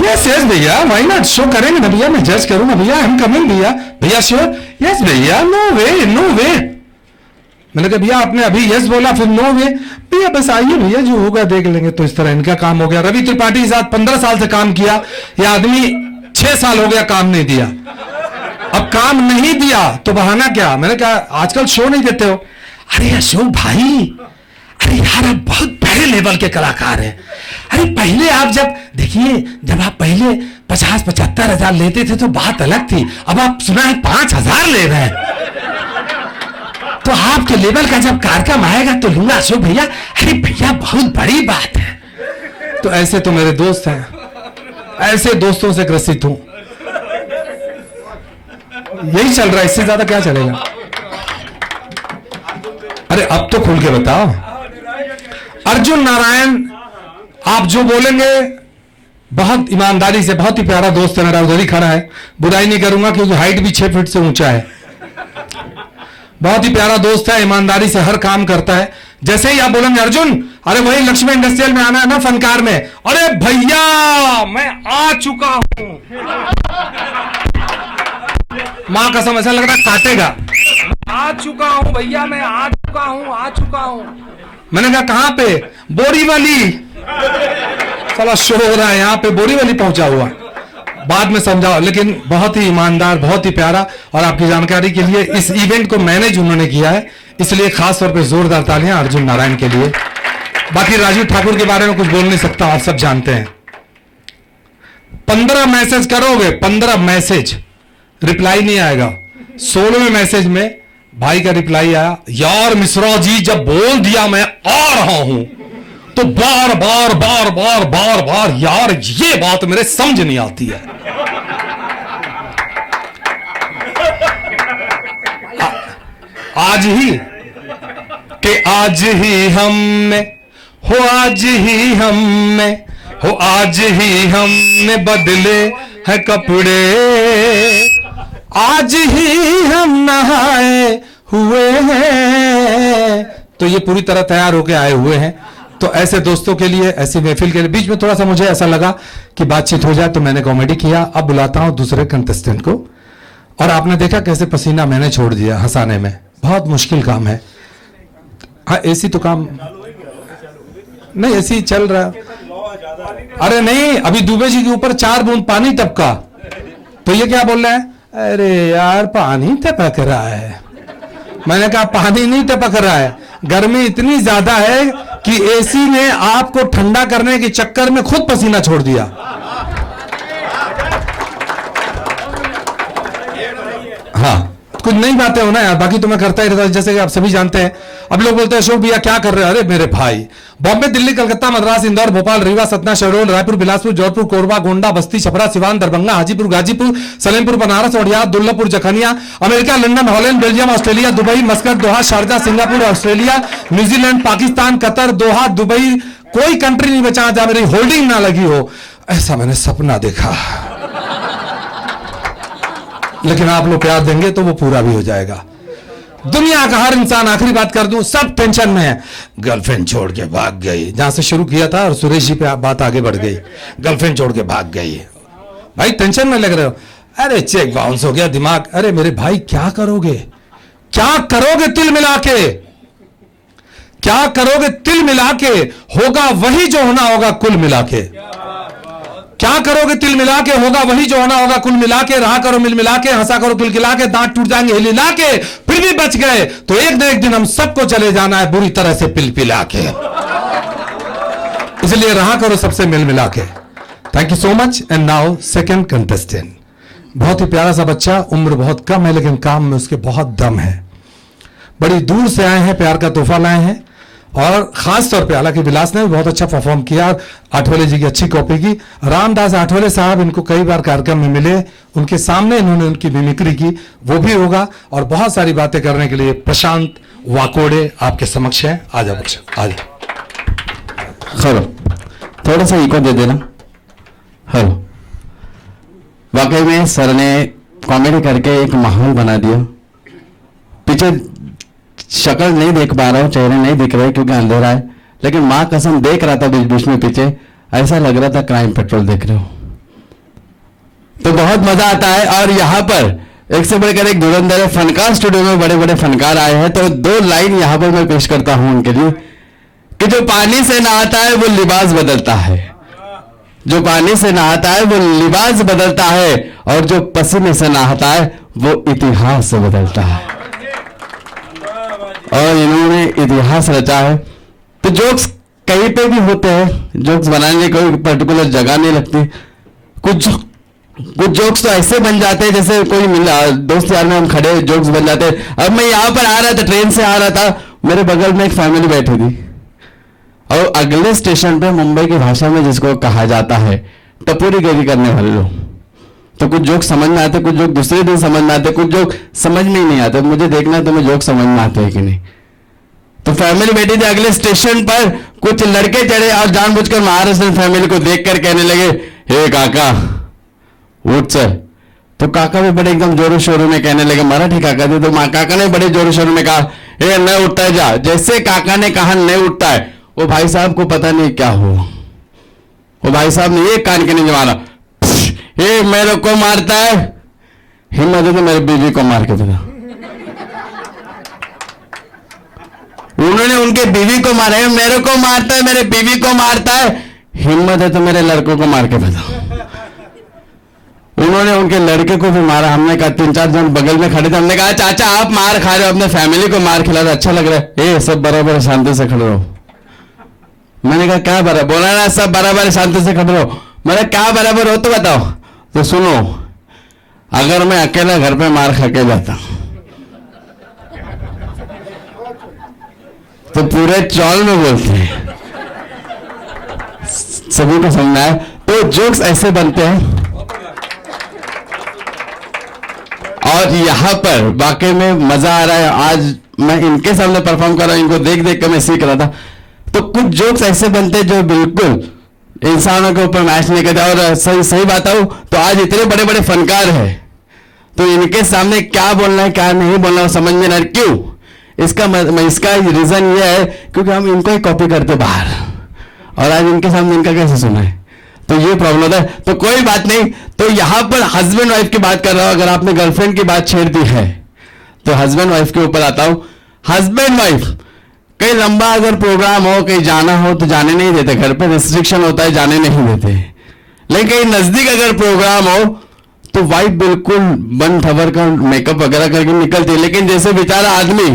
[SPEAKER 1] यस यस भैया, व्हाई नॉट, शो करेंगे ना भैया, मैं जज करूंगा भैया, हम कमिंग भैया। भैया श्योर? यस भैया, नो वे नो वे। मैंने कहा भैया आपने अभी यस बोला फिर नो वे। भैया बस आइए भैया, जो होगा देख लेंगे। तो इस तरह इनका काम हो गया। रवि त्रिपाठी के साथ 15 साल से काम किया, यह आदमी 6 साल हो गया काम नहीं दिया। अब काम नहीं दिया तो बहाना क्या? मैंने कहा आजकल शो नहीं देते हो। अरे अशोक भाई, अरे यार आप बहुत बड़े लेवल के कलाकार हैं,
[SPEAKER 3] अरे पहले आप जब देखिए, जब आप पहले 50-75 हजार लेते थे तो बात अलग थी, अब आप सुना है 5,000 ले रहे हैं। तो आपके लेवल का जब कार्यक्रम आएगा तो लूंगा अशोक भैया। अरे भैया बहुत बड़ी बात है।
[SPEAKER 1] तो ऐसे तो मेरे दोस्त हैं, ऐसे दोस्तों से ग्रसित हूं। यही चल रहा है, इससे ज्यादा क्या चलेगा। अरे अब तो खुल के बताओ। अर्जुन नारायण, आप जो बोलेंगे बहुत ईमानदारी से, बहुत ही प्यारा दोस्त है मेरा, उधर ही खड़ा है, बुराई नहीं करूंगा क्योंकि हाइट भी 6 फीट से ऊंचा है। बहुत ही प्यारा दोस्त है, ईमानदारी से हर काम करता है। जैसे ही आप बोलेंगे अर्जुन, अरे वही लक्ष्मी इंडस्ट्रियल में आना है ना, फनकार में, अरे भैया मैं आ चुका हूं, मां कसम ऐसा लग रहा है काटेगा। आ चुका हूं भैया, मैं आ चुका हूं, आ चुका हूं। मैंने कहा कहां पे? बोरीवली। साला शो हो रहा है यहाँ पे, बोरीवली पहुंचा हुआ, बाद में समझाओ। लेकिन बहुत ही ईमानदार, बहुत ही प्यारा। और आपकी जानकारी के लिए इस इवेंट को मैनेज उन्होंने किया है, इसलिए खास तौर पे जोरदार तालियां अर्जुन नारायण के लिए। बाकी राजीव ठाकुर के बारे में कुछ बोल नहीं सकता, आप सब जानते हैं। 15 मैसेज करोगे, 15 मैसेज, रिप्लाई नहीं आएगा। 16वें मैसेज में भाई का रिप्लाई आया, यार मिश्रा जी जब बोल दिया मैं आ रहा हूं तो बार बार बार बार बार बार यार ये बात मेरे समझ नहीं आती है। आज ही कि आज ही हमने हो, आज ही हमने हो, आज ही हमने बदले हैं कपड़े, आज ही हम नहाए हुए हैं। तो ये पूरी तरह तैयार होके आए हुए हैं। तो ऐसे दोस्तों के लिए, ऐसी महफिल के लिए, बीच में थोड़ा सा मुझे ऐसा लगा कि बातचीत हो जाए तो मैंने कॉमेडी किया। अब बुलाता हूं दूसरे कंटेस्टेंट को। और आपने देखा कैसे पसीना मैंने छोड़ दिया हंसाने में, बहुत मुश्किल काम है। हाँ एसी तो काम नहीं, एसी चल रहा है। अरे नहीं, अभी दुबे जी के ऊपर 4 बूंद पानी टपका, तो ये क्या बोल रहे हैं, अरे यार पानी टपक रहा है। मैंने कहा पानी नहीं टपक रहा है, गर्मी इतनी ज्यादा है कि एसी ने आपको ठंडा करने के चक्कर में खुद पसीना छोड़ दिया। हाँ कुछ नई बातें होना यार, बाकी तो मैं करता ही रहता जैसे कि आप सभी जानते हैं। अब लोग बोलते हैं अशोक भैया क्या कर रहे हैं? अरे मेरे भाई, Bombay, Delhi, Calcutta, Madras, Indore, Bhopal, Rewa, Satna, Shahdol, Raipur, Bilaspur, Jaunpur, Korba, Gonda, Basti, Chhapra, Siwan, Darbhanga, Hajipur, Ghazipur, Salempur, Banaras, Odia, Dullabhpur, Jakhania, America, London, Holland, Belgium, Australia, Dubai, Muscat, Doha, Sharjah, Singapore, Australia, New Zealand, Pakistan, Qatar, Doha, Dubai, कोई कंट्री नहीं बचा जहां मेरी होल्डिंग ना लगी हो। ऐसा मैंने सपना देखा, लेकिन आप लोग प्यार देंगे तो वो पूरा भी हो जाएगा। दुनिया का हर इंसान, आखिरी बात कर दूं, सब टेंशन में है। गर्लफ्रेंड छोड़ के भाग गई, जहां से शुरू किया था और सुरेश जी पे बात आगे बढ़ गई, गर्लफ्रेंड छोड़ के भाग गई। भाई टेंशन में लग रहे हो, अरे चेक बाउंस हो गया दिमाग। अरे मेरे भाई क्या करोगे, क्या करोगे तिल मिला के, क्या करोगे तिल मिला के? होगा वही जो होना होगा कुल मिला के। क्या करोगे तिल मिला के? होगा वही जो होना होगा कुल मिला के। रहा करो मिल मिला के, हंसा करो किलकिला के, दांत टूट जाएंगे हिल हिला के, फिर भी बच गए तो एक दिन हम सबको चले जाना है बुरी तरह से पिल पिला के। इसलिए रहा करो सबसे मिल मिला के। Thank you so much. And now second contestant, बहुत ही प्यारा सा बच्चा, उम्र बहुत कम है लेकिन काम में उसके बहुत दम है। बड़ी दूर से आए हैं, प्यार का तोहफा लाए हैं। और खास तौर पे हालांकि विलास ने भी बहुत अच्छा परफॉर्म किया, आठवले जी की अच्छी कॉपी की। रामदास आठवले साहब इनको कई बार कार्यक्रम में मिले, उनके सामने इन्होंने उनकी मिमिक्री की, वो भी होगा। और बहुत सारी बातें करने के लिए प्रशांत वाकोड़े आपके समक्ष है। आ जाओ बच्चा, आ जाओ।
[SPEAKER 4] हेलो, थोड़ा सा इको दे देना। हेलो, वाकई में सर ने कॉमेडी करके एक माहौल बना दिया। पीछे शक्ल नहीं देख पा रहा हूँ, चेहरे नहीं दिख रहे क्योंकि अंधेरा है, लेकिन माँ कसम देख रहा था बीच बीच में पीछे, ऐसा लग रहा था क्राइम पेट्रोल देख रहे हो। तो बहुत मजा आता है। और यहाँ पर एक से बढ़कर एक धुरंधर है। फनकार स्टूडियो में बड़े बड़े फनकार आए हैं, तो 2 लाइन यहाँ पर मैं पेश करता हूँ उनके लिए कि जो पानी से नहाता है वो लिबास बदलता है, जो पानी से नहाता है वो लिबास बदलता है, और जो पसीने से नहाता है वो इतिहास बदलता है। और इन्होंने इतिहास रचा है। तो जोक्स कहीं पे भी होते हैं जोक्स बनाने की कोई पर्टिकुलर जगह नहीं लगती। कुछ जोक्स तो ऐसे बन जाते हैं जैसे कोई मिला दोस्त यार में हम खड़े जोक्स बन जाते हैं। अब मैं यहाँ पर आ रहा था, ट्रेन से आ रहा था, मेरे बगल में एक फैमिली बैठी थी और अगले स्टेशन पे मुंबई की भाषा में जिसको कहा जाता है टपोरी गिरी करने वाले लोग। तो कुछ जोक समझ में आते, कुछ जोक दूसरे दिन समझ में आते, कुछ जोक समझ में ही नहीं आते। मुझे देखना है तुम्हें जोक समझ में आते हैं कि नहीं। तो फैमिली बैठी थी अगले स्टेशन पर, कुछ लड़के चढ़े और जानबूझकर महाराष्ट्र फैमिली को देखकर कहने लगे, हे काका उठ सर। तो काका भी बड़े एकदम जोरों शोरों में कहने लगे, मराठी काका थे, तो काका ने बड़े जोरों शोरों में कहा, हे नहीं उठता है जा। जैसे काका ने कहा नहीं उठता है, वो भाई साहब को पता नहीं क्या हो, वो भाई साहब ने एक कान के नीचे मारा, ये मेरे को मारता है, हिम्मत है तो मेरी बीवी को मार के देता। उन्होंने उनके बीवी को मारा है, मेरे को मारता है, मेरे बीवी को मारता है, हिम्मत है तो मेरे लड़कों को मार के बताओ। उन्होंने उनके लड़के को भी मारा। हमने कहा 3-4 जन बगल में खड़े थे, हमने कहा चाचा आप मार खा रहे हो, अपने फैमिली को मार खिला रहे, अच्छा लग रहा है, ए सब बराबर शांति से खड़े रहो। मैंने कहा क्या बराबर, बोला ना सब बराबर शांति से खड़े रहो। मैंने क्या बराबर हो तो बताओ। तो सुनो, अगर मैं अकेला घर पे मार खा के जाता तो पूरे चौल में बोलते हैं, सभी को समझना है। तो जोक्स ऐसे बनते हैं और यहां पर वाकई में मजा आ रहा है। आज मैं इनके सामने परफॉर्म कर रहा हूं, इनको देख देख कर मैं सीख रहा था। तो कुछ जोक्स ऐसे बनते हैं जो बिल्कुल इंसानों के ऊपर मैच नहीं करते। और सही बात है, तो आज इतने बड़े बड़े फनकार हैं तो इनके सामने क्या बोलना है क्या नहीं बोलना समझ में नहीं। क्यों? इसका रीजन ये है क्योंकि हम इनको ही कॉपी करते बाहर, और आज इनके सामने इनका कैसे सुना है, तो ये प्रॉब्लम होता है। तो कोई बात नहीं। तो यहां पर हस्बैंड वाइफ की बात कर रहा हूं। अगर आपने गर्लफ्रेंड की बात छेड़ दी है तो हस्बैंड वाइफ के ऊपर आता हूं। हस्बैंड वाइफ कहीं लंबा अगर प्रोग्राम हो, कहीं जाना हो तो जाने नहीं देते, घर पे रिस्ट्रिक्शन होता है, जाने नहीं देते। लेकिन कहीं नजदीक अगर प्रोग्राम हो तो वाइफ बिल्कुल बन ठबर कर मेकअप वगैरह करके निकलती है। लेकिन जैसे बेचारा आदमी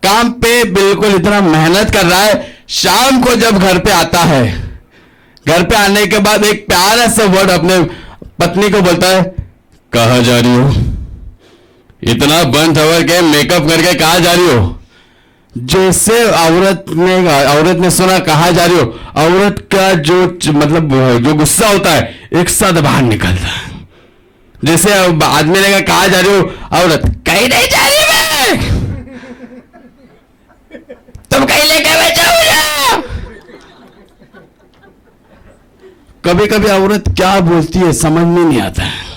[SPEAKER 4] काम पे बिल्कुल इतना मेहनत कर रहा है, शाम को जब घर पे आता है, घर पे आने के बाद एक प्यारा सा वर्ड अपने पत्नी को बोलता है, कहाँ जा रही हो, इतना बन ठबर के मेकअप करके कहाँ जा रही हो। जैसे औरत ने सुना कहाँ जा रही हो, औरत का जो मतलब जो गुस्सा होता है एक साथ बाहर निकलता है। जैसे आदमी ने कहा कहाँ जा रही हो, औरत कहीं नहीं जा रही मैं, तुम कहीं लेके बैठा हो। कभी कभी औरत क्या बोलती है समझ में नहीं आता है।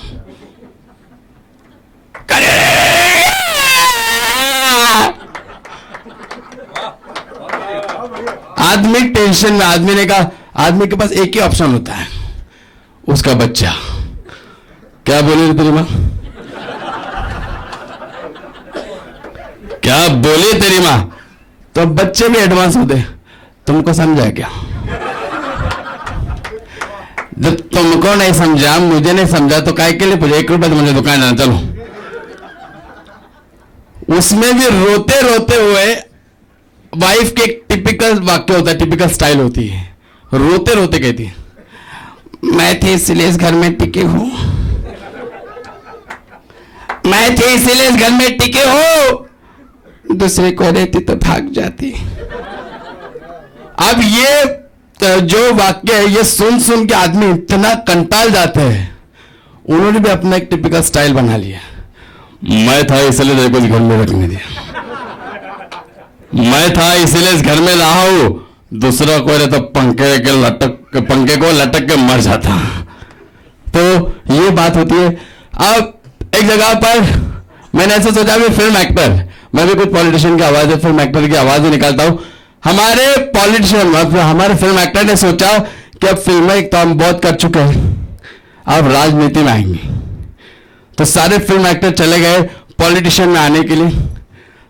[SPEAKER 4] आदमी टेंशन में, आदमी ने कहा, आदमी के पास एक ही ऑप्शन होता है, उसका बच्चा। क्या बोली तेरी मां, क्या बोली तेरी मां। तो बच्चे भी एडवांस होते, तुमको समझा क्या? जब तुमको नहीं समझा, मुझे नहीं समझा, तो काय के लिए पूछा, 1 रुपए तो मुझे दुकान जाना, चलो। उसमें भी रोते रोते हुए वाइफ के एक टिपिकल वाक्य होता है, टिपिकल स्टाइल होती है, रोते रोते कहती है, मैं थी इसलिए इस घर में टिके हूं, मैं थी इसलिए इस घर में टिके हो, दूसरे को रहती तो भाग जाती। अब ये जो वाक्य है ये सुन सुन के आदमी इतना कंटाल जाते हैं, उन्होंने भी अपना एक टिपिकल स्टाइल बना लिया। मैं था इसलिए तेरे को इस घर में रखने दिया, मैं था इसीलिए इस घर में रहा हूं, दूसरा कोई रहता पंखे को लटक के मर जाता। तो ये बात होती है। अब एक जगह पर मैंने ऐसा सोचा भी फिल्म एक्टर, मैं भी कुछ पॉलिटिशियन की आवाज है, फिल्म एक्टर की आवाज ही निकालता हूं। हमारे पॉलिटिशियन हमारे फिल्म एक्टर ने सोचा कि अब फिल्में एक तो हम बहुत कर चुके हैं, अब राजनीति में आएंगे। तो सारे फिल्म एक्टर चले गए पॉलिटिशियन में आने के लिए।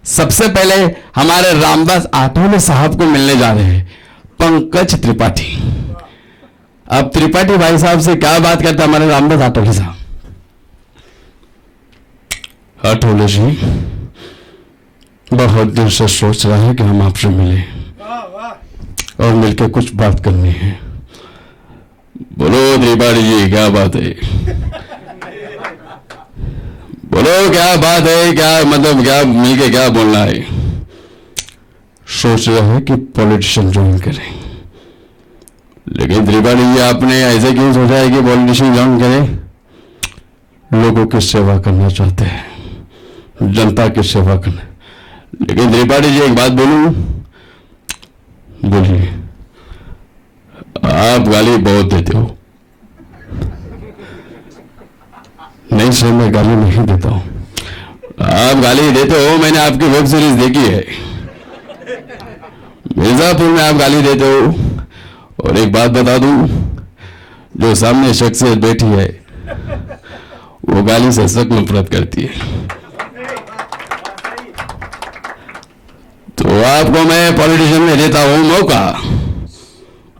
[SPEAKER 4] सबसे पहले हमारे रामदास आठवले साहब को मिलने जा रहे हैं, पंकज त्रिपाठी। अब त्रिपाठी भाई साहब से क्या बात करते हमारे रामदास आठवले साहब। आठवले जी, बहुत दिन से सोच रहा है कि हम आपसे मिले, और मिलकर कुछ बात करनी है। बोलो त्रिपाठी जी, क्या बात है? बोलो क्या बात है, क्या मतलब, क्या मिलके क्या बोलना है? सोच रहे हैं कि पॉलिटिशियन ज्वाइन करें, लेकिन त्रिपाठी जी आपने ऐसे क्यों सोचा है कि पॉलिटिशियन ज्वाइन करें? लोगों की सेवा करना चाहते हैं, जनता की सेवा करना। लेकिन त्रिपाठी जी एक बात बोलूं, बोलिए। आप गाली बहुत देते हो। नहीं सर, मैं गाली नहीं देता हूं। आप गाली देते हो, मैंने आपकी वेब सीरीज देखी है। मिर्जापुर में आप गाली देते हो। और एक बात बता दूं, जो सामने शख्सियत बैठी है वो गाली से सख्त नफरत करती है। तो आपको मैं पॉलिटिशियन में देता हूं मौका,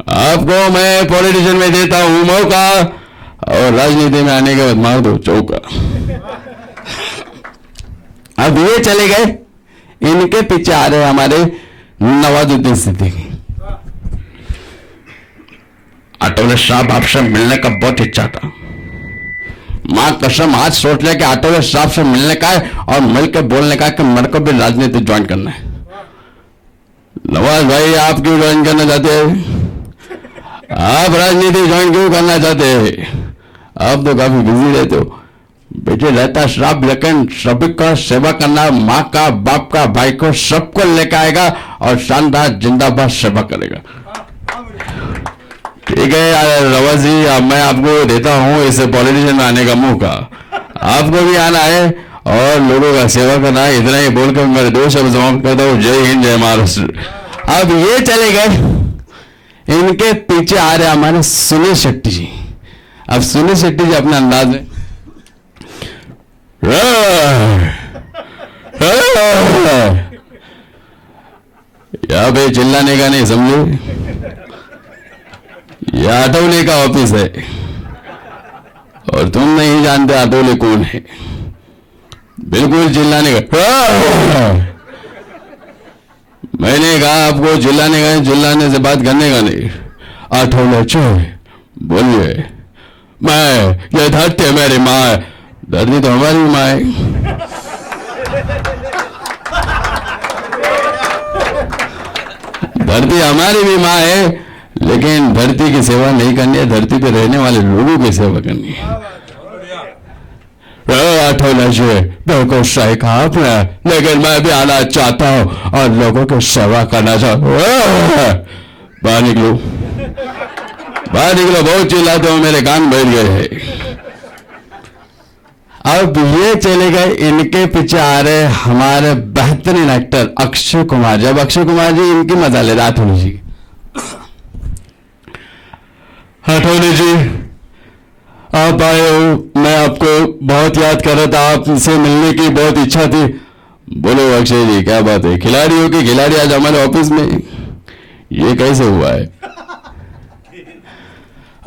[SPEAKER 4] आपको मैं पॉलिटिशियन में देता हूं मौका, और राजनीति में आने के बाद मार दो चौका। अब ये चले गए, इनके पीछे आ रहे हमारे नवाजुद्दीन सिद्दीकी। आठवले साहब आपसे मिलने का बहुत इच्छा था, मां कसम आज सोच लिया कि आठवले साहब से मिलने का है और मिलकर बोलने का है कि मेरे को भी राजनीति ज्वाइन करना है। नवाज भाई, आप क्यों ज्वाइन करना चाहते हैं? आप राजनीति ज्वाइन क्यों करना चाहते हैं? आप तो काफी बिजी रहते हो। बेटे रहता श्राप, लेकिन सभी का सेवा करना, माँ का, बाप का, भाई को, सबको लेकर आएगा और शानदार जिंदाबाद सेवा करेगा। ठीक है रवा जी, अब मैं आपको देता हूं इस पॉलिटिशियन में आने का मौका। आपको भी आना है और लोगों का सेवा करना है। इतना ही बोलकर मेरे दो शब्द समाप्त करता हूं। जय हिंद, जय महाराष्ट्र। अब ये चले गए, इनके पीछे आ रहे हमारे सुनील शेट्टी जी। अब सुनील शेट्टी जी अपने अंदाज में यहाँ पे चिल्लाने का नहीं, समझे? यह आठवले का ऑफिस है और तुम नहीं जानते आठवले कौन है। बिल्कुल चिल्लाने का। मैंने कहा आपको चिल्लाने का, चिल्लाने से बात करने का नहीं। आठवले चोर बोलिए। मैं, ये धरती मेरी माँ है। धरती तो हमारी माँ है। धरती हमारी भी माँ है, लेकिन धरती की सेवा नहीं करनी है, धरती पे रहने वाले लोगों की सेवा करनी है। आठवले जी बिल्कुल सही कहा आपने, लेकिन मैं भी आना चाहता हूं और लोगों की सेवा करना चाहता हूं। बाहर निकलो, बाहर निकलो, बहुत चिल्लाते हो, मेरे कान बैठ गए हैं। अब ये चले गए, इनके पीछे आ रहे हमारे बेहतरीन एक्टर अक्षय कुमार जी। अब अक्षय कुमार जी इनकी मजा ले रहे आठवले जी। आठवले जी आप आए हो, मैं आपको बहुत याद कर रहा था, आपसे मिलने की बहुत इच्छा थी। बोलो अक्षय जी, क्या बात है? खिलाड़ी हो कि खिलाड़ी आज हमारे ऑफिस में, ये कैसे हुआ है?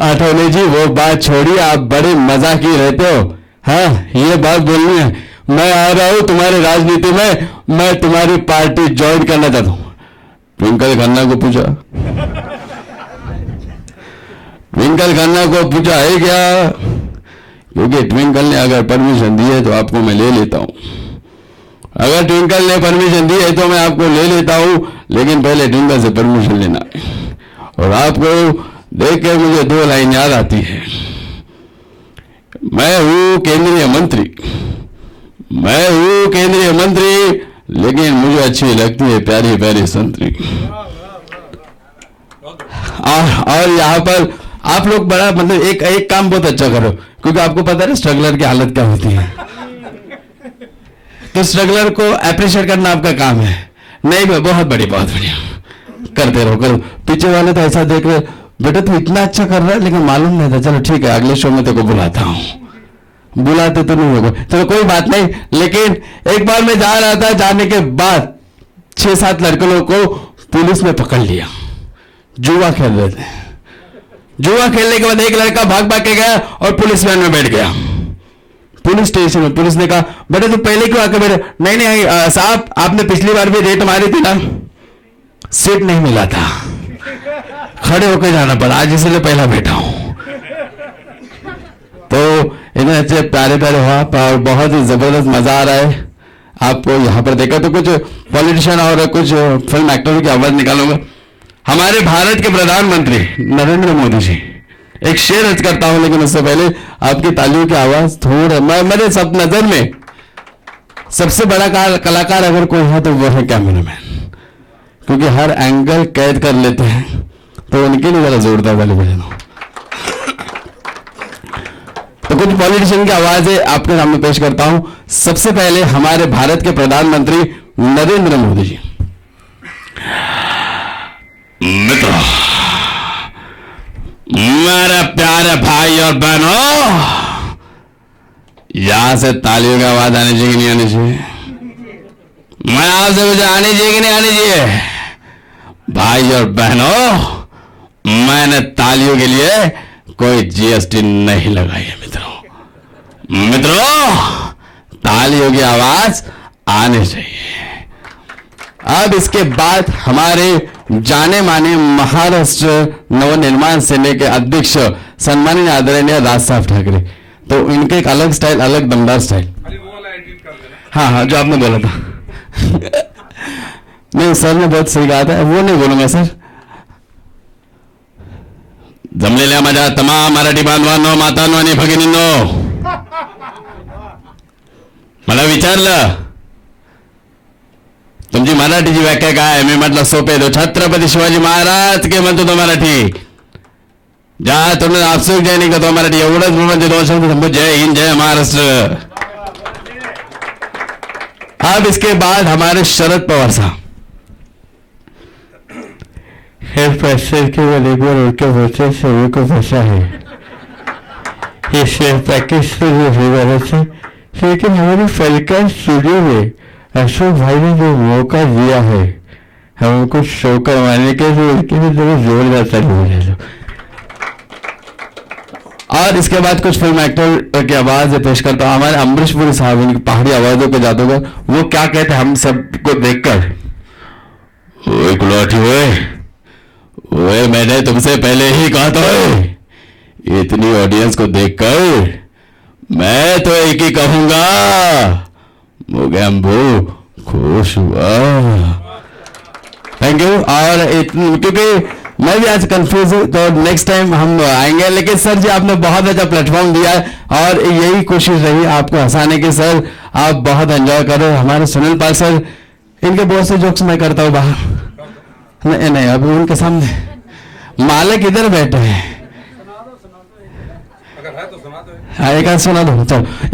[SPEAKER 4] आठवले जी वो बात छोड़िए, आप बड़े मजाकी रहते हो। हाँ, ये बात बोलनी है, मैं आ रहा हूं तुम्हारी राजनीति में, मैं तुम्हारी पार्टी ज्वाइन करना चाहता हूं। ट्विंकल खन्ना को पूछा, ट्विंकल खन्ना को पूछा है क्या? क्योंकि ट्विंकल ने अगर परमिशन दी है तो आपको मैं ले लेता हूं। अगर ट्विंकल ने परमिशन दी है तो मैं आपको ले लेता हूं, लेकिन पहले ट्विंकल से परमिशन लेना है। और आपको देख कर मुझे दो लाइन याद आती है। मैं हूं केंद्रीय मंत्री, मैं हूं केंद्रीय मंत्री, लेकिन मुझे अच्छी लगती है प्यारी प्यारी संतरी। और यहाँ पर आप लोग बड़ा मतलब एक काम बहुत अच्छा करो, क्योंकि आपको पता है स्ट्रगलर की हालत क्या होती है। तो स्ट्रगलर को अप्रिशिएट करना आपका काम है। नहीं, बहुत बढ़िया, बहुत बढ़िया, करते रहो, करो। पीछे वाले तो ऐसा देख रहे, बेटा तू इतना अच्छा कर रहा है, लेकिन मालूम नहीं था। चलो ठीक है, अगले शो में तेरे को बुलाता हूँ। बुलाते तो नहीं होगा, चलो कोई बात नहीं। लेकिन एक बार मैं जा रहा था, जाने के बाद 6-7 लड़कों को पुलिस ने पकड़ लिया, जुआ खेल रहे थे। जुआ खेलने के बाद एक लड़का भाग भाग के गया और पुलिस वैन में बैठ गया। पुलिस स्टेशन में पुलिस ने कहा, बेटे तू पहले क्यों आके बैठे? नहीं नहीं साहब, आपने पिछली बार भी रेट मारी थी ना, सीट नहीं मिला था। खड़े होकर जाना पड़ा, आज इसलिए पहला बैठा हूं। तो इतने अच्छे प्यारे प्यारे हुआ और बहुत ही जबरदस्त मजा आ रहा है आपको यहाँ पर देखा। तो कुछ पॉलिटिशियन और कुछ फिल्म एक्टरों की आवाज निकालूंगा। हमारे भारत के प्रधानमंत्री नरेंद्र मोदी जी, एक शेर अर्ज करता हूं लेकिन उससे पहले आपकी तालियों की आवाज थोड़ा, मेरे सब नजर में सबसे बड़ा कलाकार अगर कोई है तो वो है कैमरामैन, क्योंकि हर एंगल कैद कर लेते हैं, तो उनके लिए जरा जोरदार वाले बजा दो। तो कुछ पॉलिटिशियन की आवाजें आपके सामने पेश करता हूं। सबसे पहले हमारे भारत के प्रधानमंत्री नरेंद्र मोदी जी। मित्रों, मेरे प्यारे भाई और बहनों, यहां से तालियों की आवाज आनी चाहिए कि नहीं आनी चाहिए? मैं आपसे मुझे आनी चाहिए कि नहीं आनी चाहिए? भाई और बहनों, मैंने तालियों के लिए कोई जीएसटी नहीं लगाई है मित्रों, तालियों की आवाज आनी चाहिए। अब इसके बाद हमारे जाने माने महाराष्ट्र नवनिर्माण सेना के अध्यक्ष सम्मानित आदरणीय राज साहब ठाकरे, तो इनके एक अलग स्टाइल, अलग दमदार स्टाइल। हाँ हाँ, जो आपने बोला था नहीं सर ने बहुत सही कहा था, वो नहीं बोलूंगा सर। जमलेल्या माझ्या तमाम मराठी बांधवांनो, मातांनो आणि भगिनींनो, मला विचारलं तुमची मराठीची व्याख्या काय? मी म्हटलं सोपे, तो छत्रपती शिवाजी महाराज के म्हणतो तो मराठी, ज्या तुम्ही आपसुक जय नाही करतो मराठी, एवढंच म्हणजे 2 शब्द संबोध, जय हिंद जय महाराष्ट्र। अब इसके बाद हमारे शरद पवार साहब, हे पैसे केवल एक बार उनके बच्चे सभी को फंसा है, ये शेयर पैकेज से जो है से, लेकिन हमारी फलका स्टूडियो में अशोक भाई ने जो मौका दिया है हमको शो करवाने के, तो उनके लिए जरूर जोरदार ताली बजा दो। और इसके बाद कुछ फिल्म एक्टर की आवाज पेश करता हूं। हमारे अमरीश पुरी साहब, इनकी पहाड़ी आवाजों पे जादूगर, वो क्या कहते हैं हम सबको देखकर, ओए गुलाटी ओए, मैंने तुमसे पहले ही कहा था, इतनी ऑडियंस को देखकर मैं तो एक ही कहूंगा, मोगैम्बो खुश हुआ। Thank you. और क्योंकि मैं भी आज कंफ्यूज हूं, तो नेक्स्ट टाइम हम आएंगे। लेकिन सर जी, आपने बहुत अच्छा प्लेटफॉर्म दिया है और यही कोशिश रही आपको हंसाने की। सर आप बहुत एंजॉय करो। हमारे सुनील पाल सर, इनके बहुत से जोक्स मैं करता हूँ बाहर, नहीं अभी उनके सामने, मालिक इधर बैठे हैं, एक सुना दो चलो।